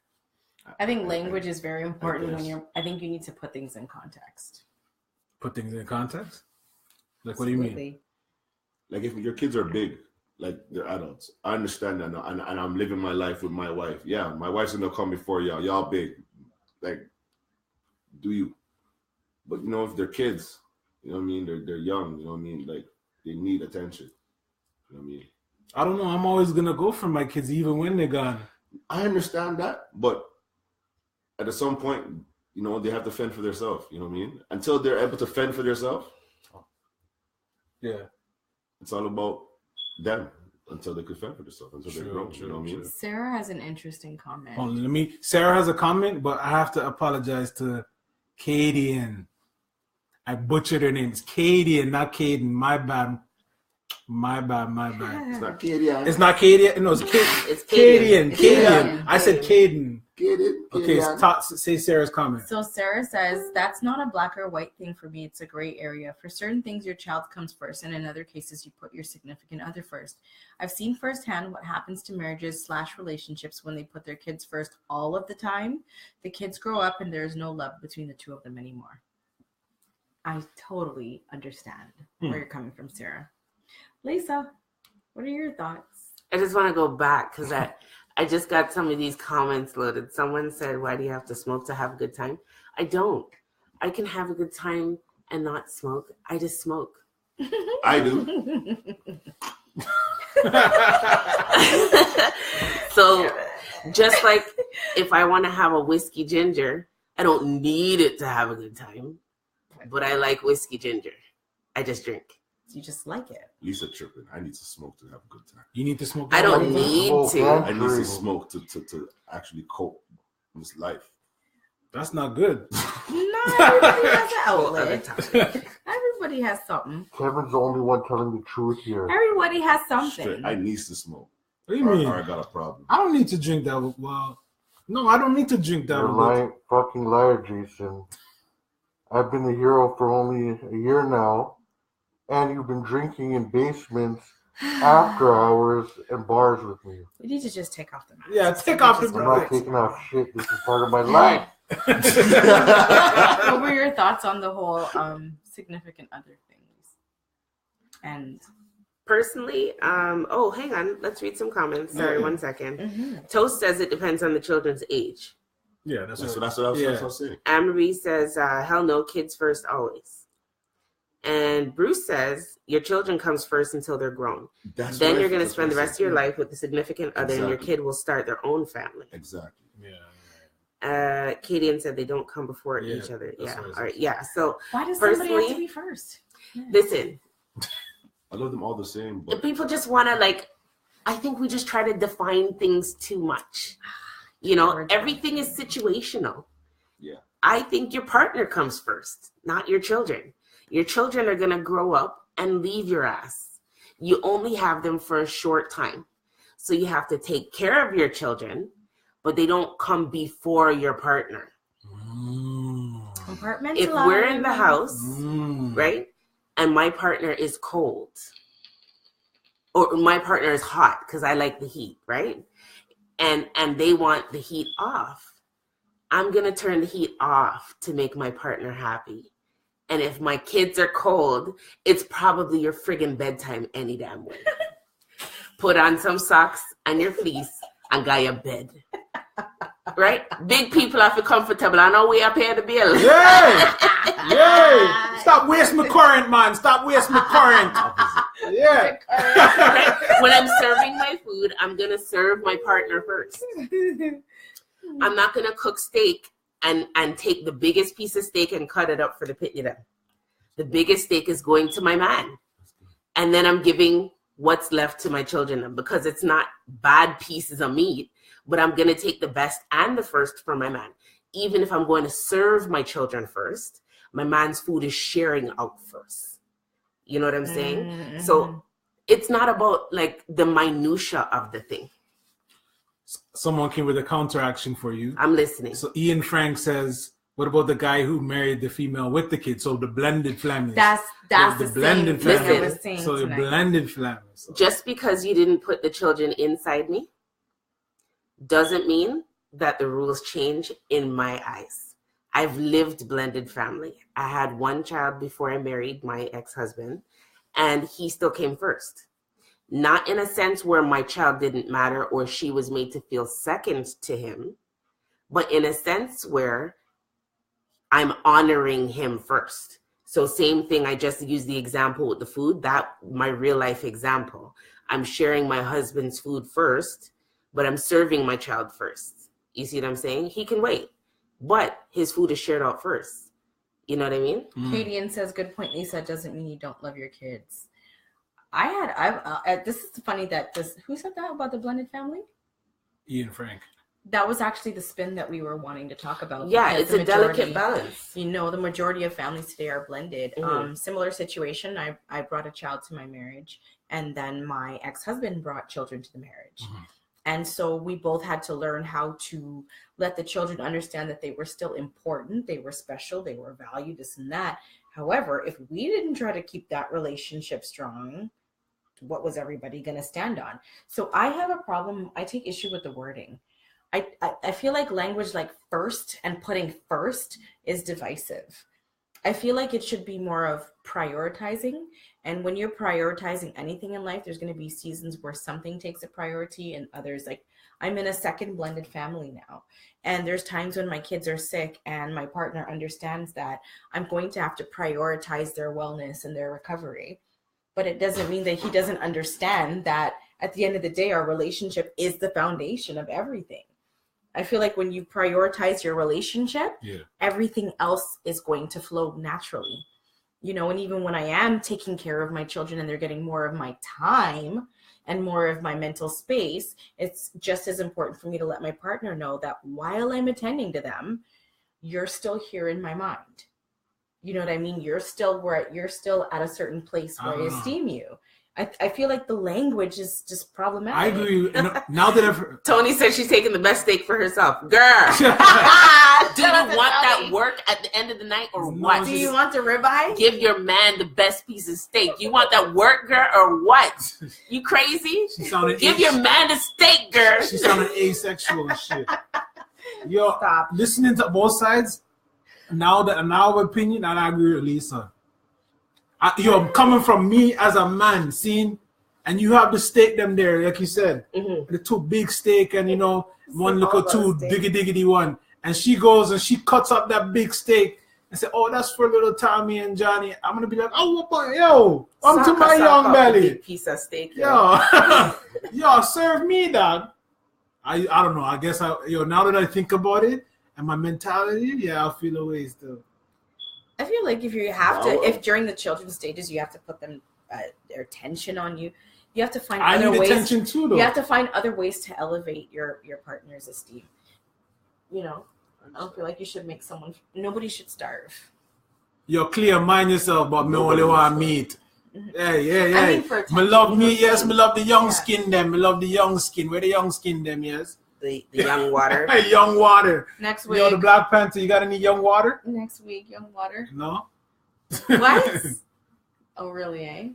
I think language is very important I think you need to put things in context. Put things in context? Like, what do you mean? Like, if your kids are big, like they're adults, I understand that now, and I'm living my life with my wife. Yeah, my wife's gonna come before y'all. Y'all big. Like, do you? But, if they're kids, what I mean? They're young, what I mean? Like, they need attention. What I mean? I don't know. I'm always going to go for my kids even when they're gone. I understand that, but at some point, they have to fend for themselves, what I mean? Until they're able to fend for themselves. Yeah. It's all about them until they can fend for themselves, until they grow, what I mean? Sarah has an interesting comment. Hold on, Sarah has a comment, but I have to apologize to Katie and I butchered her name. It's Katie and not Caden. My bad. It's not Katie. It's not Katie. No, it's Katie. I said Caden. Okay, say Sarah's comment. So Sarah says, that's not a black or white thing for me. It's a gray area. For certain things, your child comes first, and in other cases, you put your significant other first. I've seen firsthand what happens to marriages / relationships when they put their kids first all of the time. The kids grow up, and there is no love between the two of them anymore. I totally understand where you're coming from, Sarah. Lisa, what are your thoughts? I just want to go back because I just got some of these comments loaded. Someone said, why do you have to smoke to have a good time? I don't. I can have a good time and not smoke. I just smoke. I do. So just like if I want to have a whiskey ginger, I don't need it to have a good time. But I like whiskey ginger. I just drink. You just like it. Lisa tripping. I need to smoke to have a good time. You need to smoke. I don't need to. I need to smoke to actually cope in this life. That's not good. No, everybody has an outlet. Everybody has something. Kevin's the only one telling the truth here. Everybody has something. Straight. I need to smoke. What do you mean? Or I got a problem. I don't need to drink that. Well, no, I don't need to drink that. You're lying, fucking liar, Jason. I've been a hero for only a year now, and you've been drinking in basements, after hours, and bars with me. We need to just take off the mask. Yeah, take off the mask. I'm not taking off shit. This is part of my life. What were your thoughts on the whole significant other things? And personally, hang on. Let's read some comments. Sorry, 1 second. Mm-hmm. Toast says it depends on the children's age. Yeah, that's what I was saying. Anne-Marie says, hell no, kids first always. And Bruce says, your children comes first until they're grown. Then you're going to spend the rest of your life with a significant other, and your kid will start their own family. Exactly. Yeah. Katie said they don't come before each other. Yeah. All right. Yeah. So why does somebody have to be first? Listen. I love them all the same. But people just want to I think we just try to define things too much. Everything is situational. Yeah. I think your partner comes first, not your children. Your children are going to grow up and leave your ass. You only have them for a short time. So you have to take care of your children, but they don't come before your partner. If we're in the house, right, and my partner is cold, or my partner is hot because I like the heat, right? And they want the heat off, I'm going to turn the heat off to make my partner happy. And if my kids are cold, it's probably your friggin' bedtime any damn way. Put on some socks and your fleece and got your bed. Right? Big people have to be comfortable. I know we are paying the bill. Yeah. Yeah. Stop wasting my current, man. Stop wasting my current. Yeah. Right? When I'm serving my food, I'm going to serve my partner first. I'm not going to cook steak and take the biggest piece of steak and cut it up for the pitney them. The biggest steak is going to my man. And then I'm giving what's left to my children because it's not bad pieces of meat, but I'm going to take the best and the first for my man. Even if I'm going to serve my children first, my man's food is sharing out first. You know what I'm saying? Mm-hmm. So it's not about like the minutia of the thing. Someone came with a counteraction for you. I'm listening. So Ian Frank says, what about the guy who married the female with the kid? So the blended families. That's the blended families. So the blended families. Just because you didn't put the children inside me doesn't mean that the rules change in my eyes. I've lived blended family. I had one child before I married my ex-husband, and he still came first. Not in a sense where my child didn't matter or she was made to feel second to him, but in a sense where I'm honoring him first. So same thing, I just used the example with the food, that my real life example. I'm sharing my husband's food first, but I'm serving my child first. You see what I'm saying? He can wait, but his food is shared out first. You know what I mean? Kadian says, good point, Lisa. Doesn't mean you don't love your kids. This is funny that who said that about the blended family? Ian Frank. That was actually the spin that we were wanting to talk about. Yeah, it's a delicate balance. You know, the majority of families today are blended. Mm-hmm. Similar situation. I brought a child to my marriage, and then my ex-husband brought children to the marriage. Mm-hmm. And so we both had to learn how to let the children understand that they were still important, they were special, they were valued, this and that. However, if we didn't try to keep that relationship strong, what was everybody going to stand on? So I have a problem. I take issue with the wording. I feel like language like first and putting first is divisive. I feel like it should be more of prioritizing. And when you're prioritizing anything in life, there's going to be seasons where something takes a priority and others. Like I'm in a second blended family now. And there's times when my kids are sick and my partner understands that I'm going to have to prioritize their wellness and their recovery. But it doesn't mean that he doesn't understand that at the end of the day, our relationship is the foundation of everything. I feel like when you prioritize your relationship, everything else is going to flow naturally. You know, and even when I am taking care of my children and they're getting more of my time and more of my mental space, it's just as important for me to let my partner know that while I'm attending to them, you're still here in my mind. You know what I mean? You're still at a certain place where I esteem you. I feel like the language is just problematic. I agree. Now that Tony said she's taking the best steak for herself. Girl, do you want that work at the end of the night or what? Do you want the ribeye? Give your man the best piece of steak. You want that work, girl, or what? You crazy? Give your man the steak, girl. She sounded asexual and shit. Yo, stop. Listening to both sides, now opinion, and I agree with Lisa. You're coming from me as a man, seeing, and you have the steak them there, like you said, the two big steak, and you know, one little two diggity one, and she goes and she cuts up that big steak and say, "Oh, that's for little Tommy and Johnny." I'm gonna be like, "Oh, yo, come to my young belly, big piece of steak, yo, yo, serve me that." I don't know. I guess now that I think about it and my mentality, I feel a way still. I feel like if you have to, if during the children's stages you have to put them their attention on you, you have to find other ways. Attention too, though. You have to find other ways to elevate your partner's esteem. You know, I don't feel like you should make someone. Nobody should starve. You're clear, mind yourself, but me only want meat. Yeah. I mean, me love meat, yes. Me love the young skin them. Me love the young skin. Where the young skin them, yes. The young water. Young water. Next week. Yo, the Black Panther, you got any young water? Next week, young water. No? What? Oh, really, eh?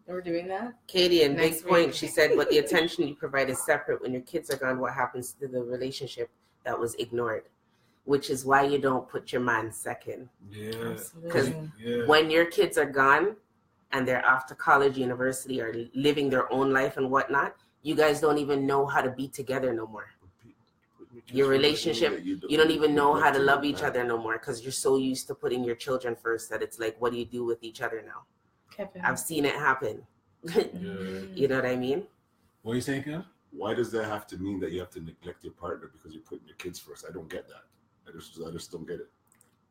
We're doing that? Katie, and big point, she said, but the attention you provide is separate. When your kids are gone, what happens to the relationship that was ignored? Which is why you don't put your man second. Yeah. Because when your kids are gone and they're off to college, university, or living their own life and whatnot, you guys don't even know how to be together no more. Your relationship, you don't even know how to love each other no more because you're so used to putting your children first that it's like, what do you do with each other now? Kevin. I've seen it happen. You know what I mean? What are you saying, Kev? Why does that have to mean that you have to neglect your partner because you're putting your kids first? I don't get that. I just don't get it.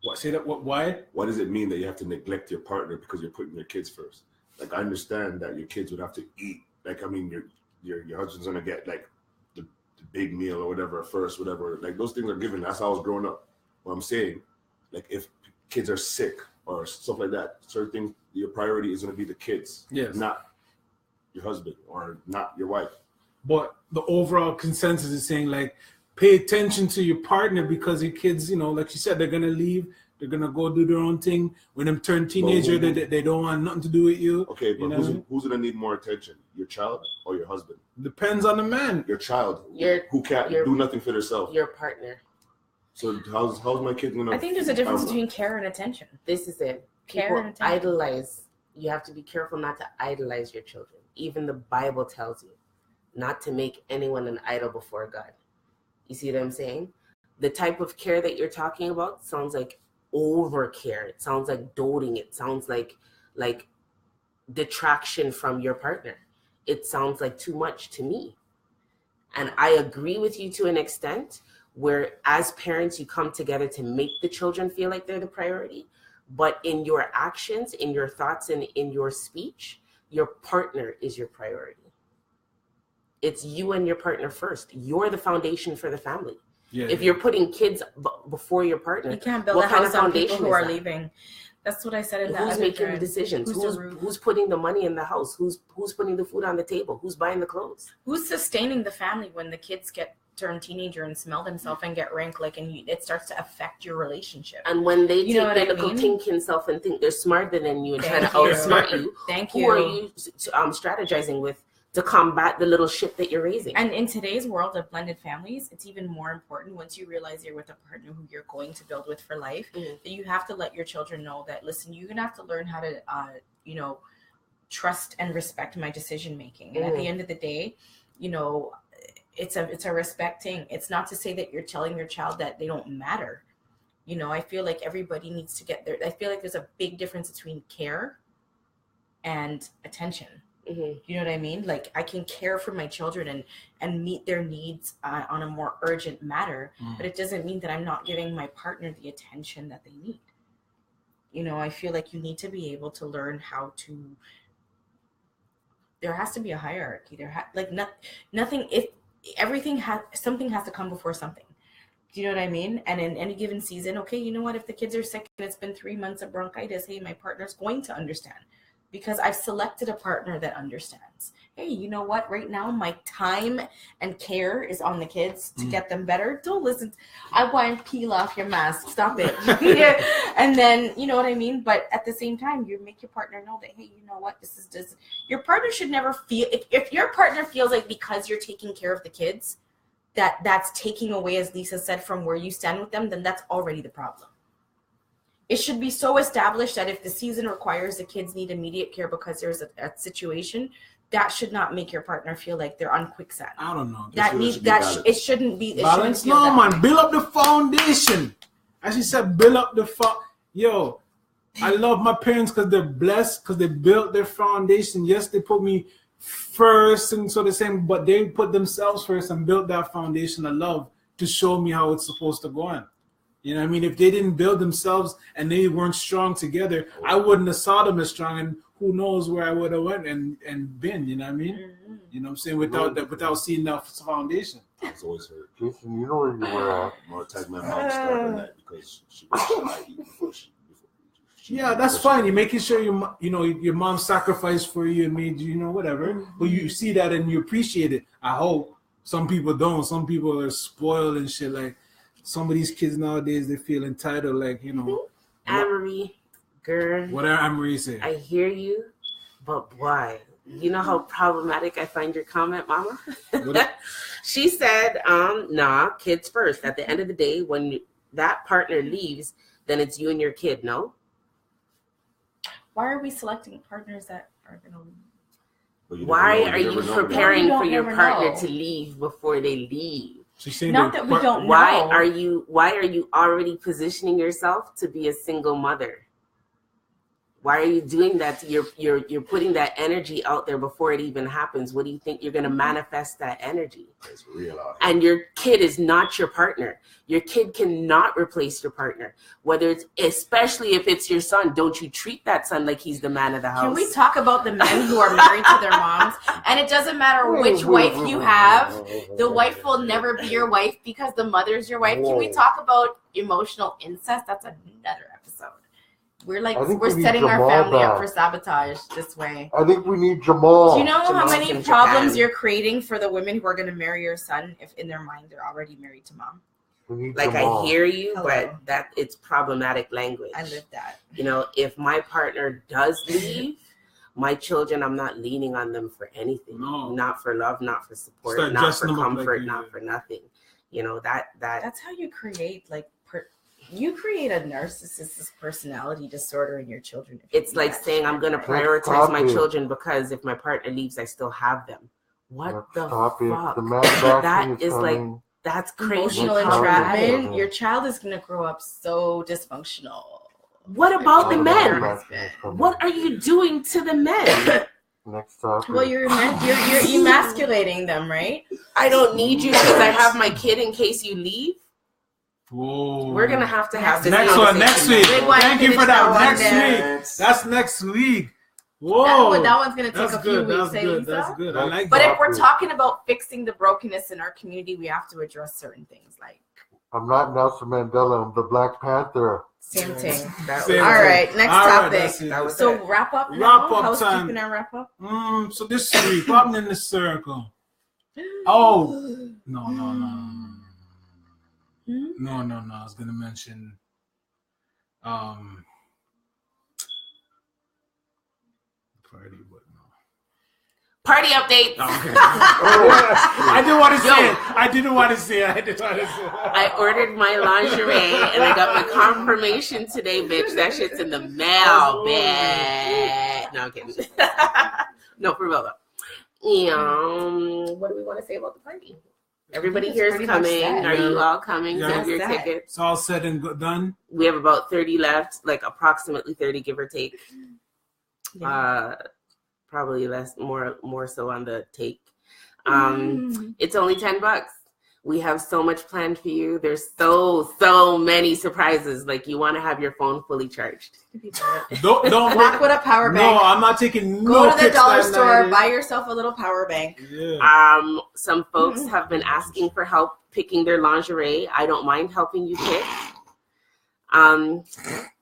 What? Say that. What? Why? Why does it mean that you have to neglect your partner because you're putting your kids first? Like, I understand that your kids would have to eat. Like, I mean, your husband's gonna get like the big meal or whatever first, whatever. Like, those things are given. That's how I was growing up. What I'm saying, like, if kids are sick or stuff like that, certain things, your priority is gonna be the kids, not your husband or not your wife. But the overall consensus is saying, like, pay attention to your partner because your kids, you know, like you said, they're gonna leave. They're gonna go do their own thing. When they turn teenager, they don't want nothing to do with you. Okay, but you know who's gonna need more attention? Your child or your husband? Depends on the man. Your child, who can't do nothing for themselves. Your partner. So how's my kid gonna? I think there's a difference between care and attention. This is it. Care and attention. Idolize. You have to be careful not to idolize your children. Even the Bible tells you not to make anyone an idol before God. You see what I'm saying? The type of care that you're talking about sounds like over care. It sounds like doting. It sounds like detraction from your partner. It sounds like too much to me. And I agree with you to an extent where as parents, you come together to make the children feel like they're the priority. But in your actions, in your thoughts, and in your speech, your partner is your priority. It's you and your partner first. You're the foundation for the family. Yeah, if you're putting kids before your partner, you can't build a house on people who are leaving. That's what I said in that. Who's making the decisions? Who's putting the money in the house? Who's putting the food on the table? Who's buying the clothes? Who's sustaining the family when the kids turn teenager and smell themselves and get rank, it starts to affect your relationship. And when they take their little tinkin self and think they're smarter than you and try to outsmart you, who are you strategizing with to combat the little shit that you're raising? And in today's world of blended families, it's even more important once you realize you're with a partner who you're going to build with for life, that you have to let your children know that, listen, you're going to have to learn how to, trust and respect my decision making. And at the end of the day, it's a respecting. It's not to say that you're telling your child that they don't matter. I feel like everybody needs to get there. I feel like there's a big difference between care and attention. You know what I mean? Like, I can care for my children and meet their needs on a more urgent matter, but it doesn't mean that I'm not giving my partner the attention that they need. I feel like you need to be able to learn how to. There has to be a hierarchy. Nothing. If everything something has to come before something. Do you know what I mean? And in any given season, okay, you know what? If the kids are sick and it's been 3 months of bronchitis, hey, my partner's going to understand. Because I've selected a partner that understands. Hey, you know what? Right now, my time and care is on the kids to get them better. Don't listen. I want to peel off your mask. Stop it. And then, you know what I mean? But at the same time, you make your partner know that, hey, you know what? This is your partner should never feel, if your partner feels like because you're taking care of the kids, that's taking away, as Lisa said, from where you stand with them, then that's already the problem. It should be so established that if the season requires the kids need immediate care because there's a situation, that should not make your partner feel like they're on quicksand. I don't know. It shouldn't be balance. No, man, build up the foundation. As you said, build up the Yo, I love my parents because they're blessed because they built their foundation. Yes, they put me first, and so the same, but they put themselves first and built that foundation of love to show me how it's supposed to go on. You know what I mean? If they didn't build themselves and they weren't strong together, I wouldn't have saw them as strong, and who knows where I would have went and been, you know what I mean? You know what I'm saying? Without seeing that foundation. It's always hurt. Jason, you know where you were at. More time my mom started that because she was before she yeah, that's fine. You're making sure your mom sacrificed for you and made you, whatever. But you see that and you appreciate it. I hope. Some people don't. Some people are spoiled and shit. Like, some of these kids nowadays, they feel entitled, Anne-Marie, girl. Whatever Anne-Marie say. I hear you, but why? You know how problematic I find your comment, Mama? She said, nah, kids first. At the end of the day, when that partner leaves, then it's you and your kid, no? Why are we selecting partners that are going to leave? Why are you preparing for your partner to leave before they leave? She's saying Not that we don't Why know. are you already positioning yourself to be a single mother? Why are you doing that? You're putting that energy out there before it even happens. What do you think you're going to manifest that energy? It's real out here. And your kid is not your partner. Your kid cannot replace your partner. Whether it's, especially if it's your son, don't you treat that son like he's the man of the house. Can we talk about the men who are married to their moms? And it doesn't matter which wife you have. The wife will never be your wife because the mother's your wife. Can we talk about emotional incest? That's another episode. We're setting our Jamal family back. up for sabotage this way. I think we need Jamal. Do you know how Jamal's many in problems Japan. you're creating for the women who are going to marry your son if in their mind they're already married to mom? We need Like Jamal. I hear you, Hello. but that it's problematic language. I live that. You know, if my partner does leave, my children, I'm not leaning on them for anything. No. Not for love, not for support, Start not dressing for them up like comfort, you not did. for nothing. You know, that That's how you create you create a narcissist's personality disorder in your children. if you it's do like that saying shit, I'm going to right? prioritize my Stop it. children because if my partner leaves, I still have them. What the Stop it. fuck? The man back That is is like coming. That's crazy. Emotional Let's talk about entrapment. it. Your child is going to grow up so dysfunctional. What about the Your men? husband. What are you doing to the men? Next topic. Well, you're emasculating them, right? I don't need you because I have my kid in case you leave. Whoa. We're gonna have to have this Next one, conversation. next week. Big one, Thank you finish for that that. one Next there. week. That's next week. Whoa. That one's going to take That's a few good. weeks, That's say, good. Lisa? That's good. I like But that. if we're talking about fixing the brokenness in our community, we have to address certain things like I'm not Nelson Mandela. I'm the Black Panther. same thing. That Same All thing. right, next All right, topic. that's it. That was So it. wrap up. Wrap now? up Housekeeping time. and wrap up. So this week, what happened in the circle? Oh, no. Hmm? No. I was gonna mention. Party, but no. Party update. Okay. I didn't want to say it. I didn't want to say it. I ordered my lingerie and I got my confirmation today, bitch. That shit's in the mail, bitch. No, I'm kidding. No, for real though. What do we want to say about the party? Everybody It's here is pretty much coming. set. Are you all coming? Yeah. Send your Set. tickets. It's all said and done. We have about 30 left, like approximately 30, give or take. Probably less, more so on the take. It's only $10. We have so much planned for you. There's so many surprises. Like you want to have your phone fully charged. Don't Walk with a power bank. No, I'm not taking Go no to the pics dollar that store, night. buy yourself a little power bank. Yeah. Some folks have been asking for help picking their lingerie. I don't mind helping you pick.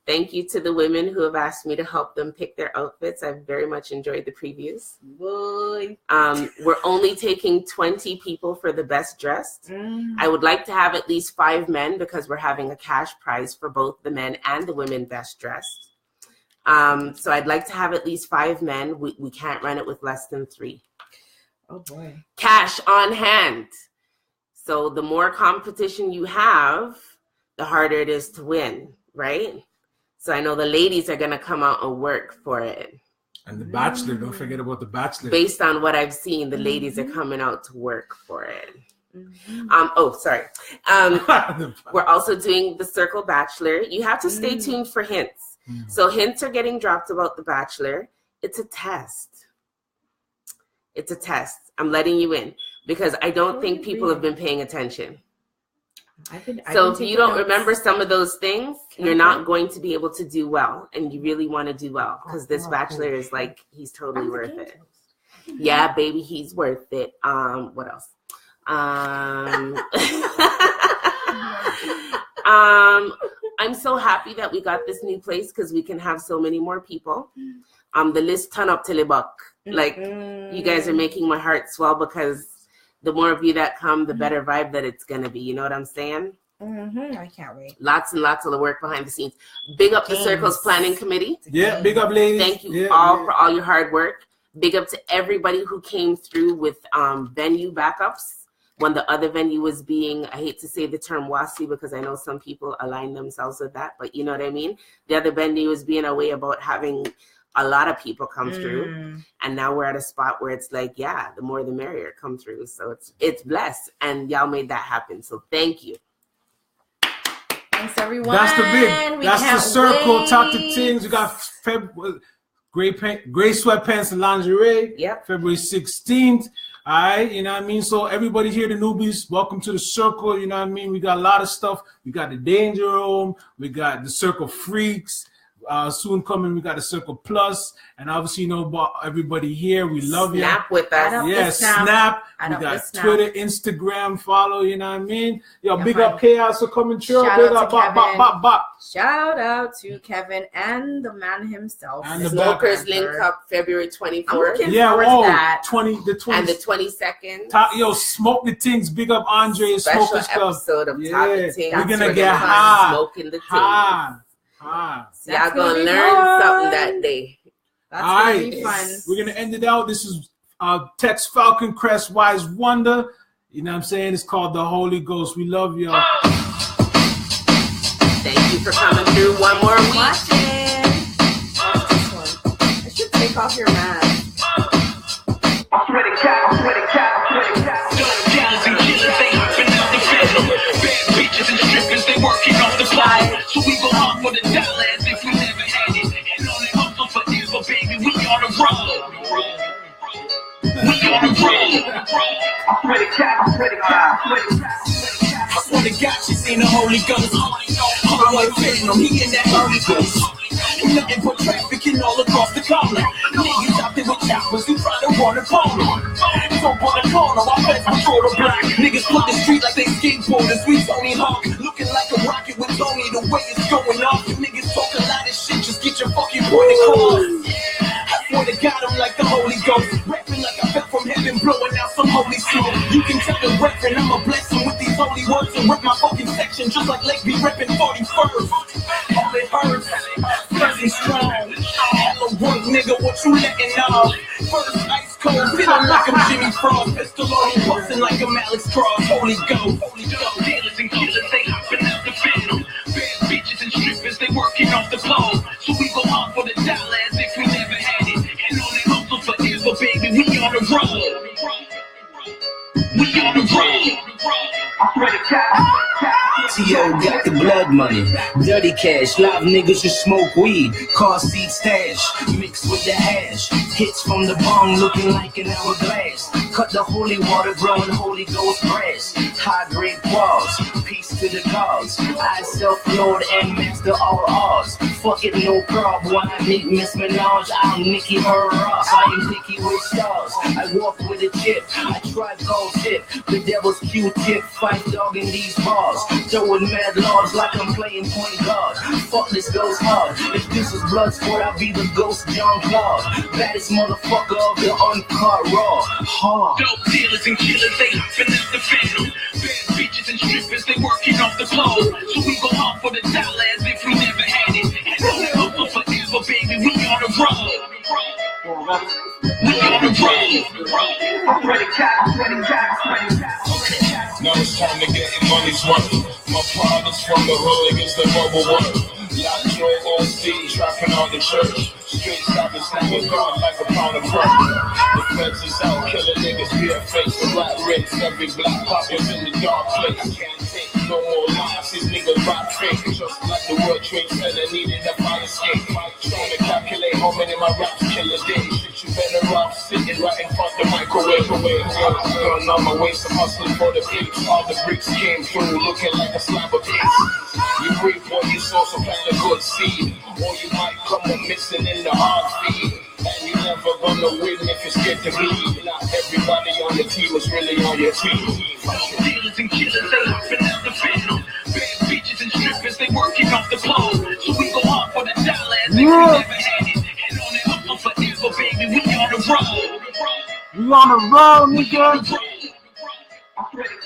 Thank you to the women who have asked me to help them pick their outfits. I've very much enjoyed the previews. Boy. We're only taking 20 people for the best dressed. I would like to have at least 5 men because we're having a cash prize for both the men and the women best dressed. So I'd like to have at least 5 men. We can't run it with less than 3. Oh boy. Cash on hand. So the more competition you have, the harder it is to win, right? So I know the ladies are going to come out and work for it. And the Bachelor, don't forget about the Bachelor. Based on what I've seen, the ladies are coming out to work for it. Sorry. We're also doing the Circle Bachelor. You have to stay tuned for hints. So hints are getting dropped about the Bachelor. It's a test. It's a test. I'm letting you in because I don't think people have been paying attention. So if you don't remember some of those things, you're not going to be able to do well. And you really want to do well because this Bachelor is like, he's totally worth it. Yeah, baby, he's worth it. What else? I'm so happy that we got this new place because we can have so many more people. The list turn up till a buck. Like you guys are making my heart swell because the more of you that come, the better vibe that it's gonna be. You know what I'm saying? I can't wait. Lots and lots of the work behind the scenes. Big up the Circles Planning Committee. Yeah, big up, ladies. Thank you for all your hard work. Big up to everybody who came through with venue backups when the other venue was being, I hate to say the term WASI because I know some people align themselves with that, but you know what I mean? The other venue was being a way about having a lot of people come through, and now we're at a spot where it's like, yeah, the more the merrier come through. So it's blessed, and y'all made that happen. So thank you. Thanks everyone. That's the circle. Wait. Talk to Tingz. We got gray sweatpants and lingerie. Yep. February 16th. All right, you know what I mean? So everybody here, the newbies, welcome to the circle. You know what I mean? We got a lot of stuff. We got the Danger Room. We got the Circle Freaks. Soon coming, we got the Circle Plus. And obviously, you know about everybody here. We love you. Snap with us. Yeah, Snap. We got Twitter, Instagram, follow. You know what I mean? Yo, big up Chaos for coming through. Big up, Shout out to Kevin and the man himself. And the Smokers Link Up February 24th. I'm looking forward to that. 20 and the 22nd. Yo, Smoke the Tingz. Big up Andre. Special episode of Top the Tingz. We're gonna get high. Smoking the Tingz. So y'all gonna learn something that day. That's gonna be fun. We're gonna end it out. This is text Falconcrest Wyze Wonda. You know what I'm saying? It's called the Holy Ghost. We love y'all. Thank you for coming through one more week. I should take off your mask. Working off the fly, so we go hard for the dollars if we never had it. And on the hustle forever, baby, we on the road. We on the road. I swear to God, she seen the Holy Ghost. All white venom, he in that Holy Ghost. Nothing but trafficking all across the corner. Niggas out there with choppers who try to run a corner. Jump on the corner, I bet I'm short of black. Niggas put the street like they skateboarders. We Tony Hawk, looking like a rocket with Tony. The way it's going off, you niggas talk a lot of shit. Just get your fucking point across. I swear to God, I'm like the Holy Ghost. Rapping like I fell from heaven, blowing out some holy smoke. You can tell the reverend I'm a blessing with these holy words. And rip my fucking section just like Lake be ripping 41st. All it hurts. Flirting strong, hella work, nigga, what you letting off? First ice cold, feeling like I'm Jimmy Frost. Pistol on me, busting like a Alex Cross. Holy Ghost, dealers and killers, they hopping out the phantom. Bad bitches and strippers, they working off the clothes. So we go hard for the dollars if we never had it. And on that hustle forever, baby, we on the road. We on the road. T.O. got the blood money, dirty cash, live niggas who smoke weed, car seat stash, mixed with the hash, hits from the bong looking like an hourglass, cut the holy water growing Holy Ghost grass, high grade quads, peace to the gods, I self-lord and master all odds, fuck it no problem, when I meet Miss Minaj, I'll Nicky her Ross, I am picky with stars, I walk with a chip, I try gold tip, the devil's Q-tip, fight dog in these bars, throwing mad laws like I'm playing point guard. Fuck this goes hard. If this is blood sport, I'll be the ghost John Claude. Baddest motherfucker of the uncut raw. Hard. Dope dealers and killers, they hopping out the phantom. Bad bitches and strippers, they working off the clothes. So we go hard for the dollars if we never had it. And on that hustle forever, baby, we on the road. We on the road. Now it's time to get your money's worth. My products from the hood against the mobile work. Lock joy on stage, trapping on the church. Straight stop and snap a guard like a pound of fur. The feds is out, killing niggas, bare face. Black race, every black pop is in the dark place. Can't take no more lies, these niggas rock fake. Just like the World Trade Center needed a fire escape. Trying to calculate how many my raps kill a day. Shit, you better off sitting right in front of the microwave. Gun on my waist, I'm hustling for the beats. All the bricks came through, looking like a slab of pigs. You reap what you sow, so plant a good seed. Or you might come up missing in the hard feed. And you never gonna win if you're scared to bleed. Not everybody on the team is really on your team. Dealers and killers, they hopping out the phantom. Bad bitches and strippers, they working off the clothes. So we go hard for the dollars if we never had it. And on that hustle forever, baby, we on the road. We on the road, nigga. I'm ready,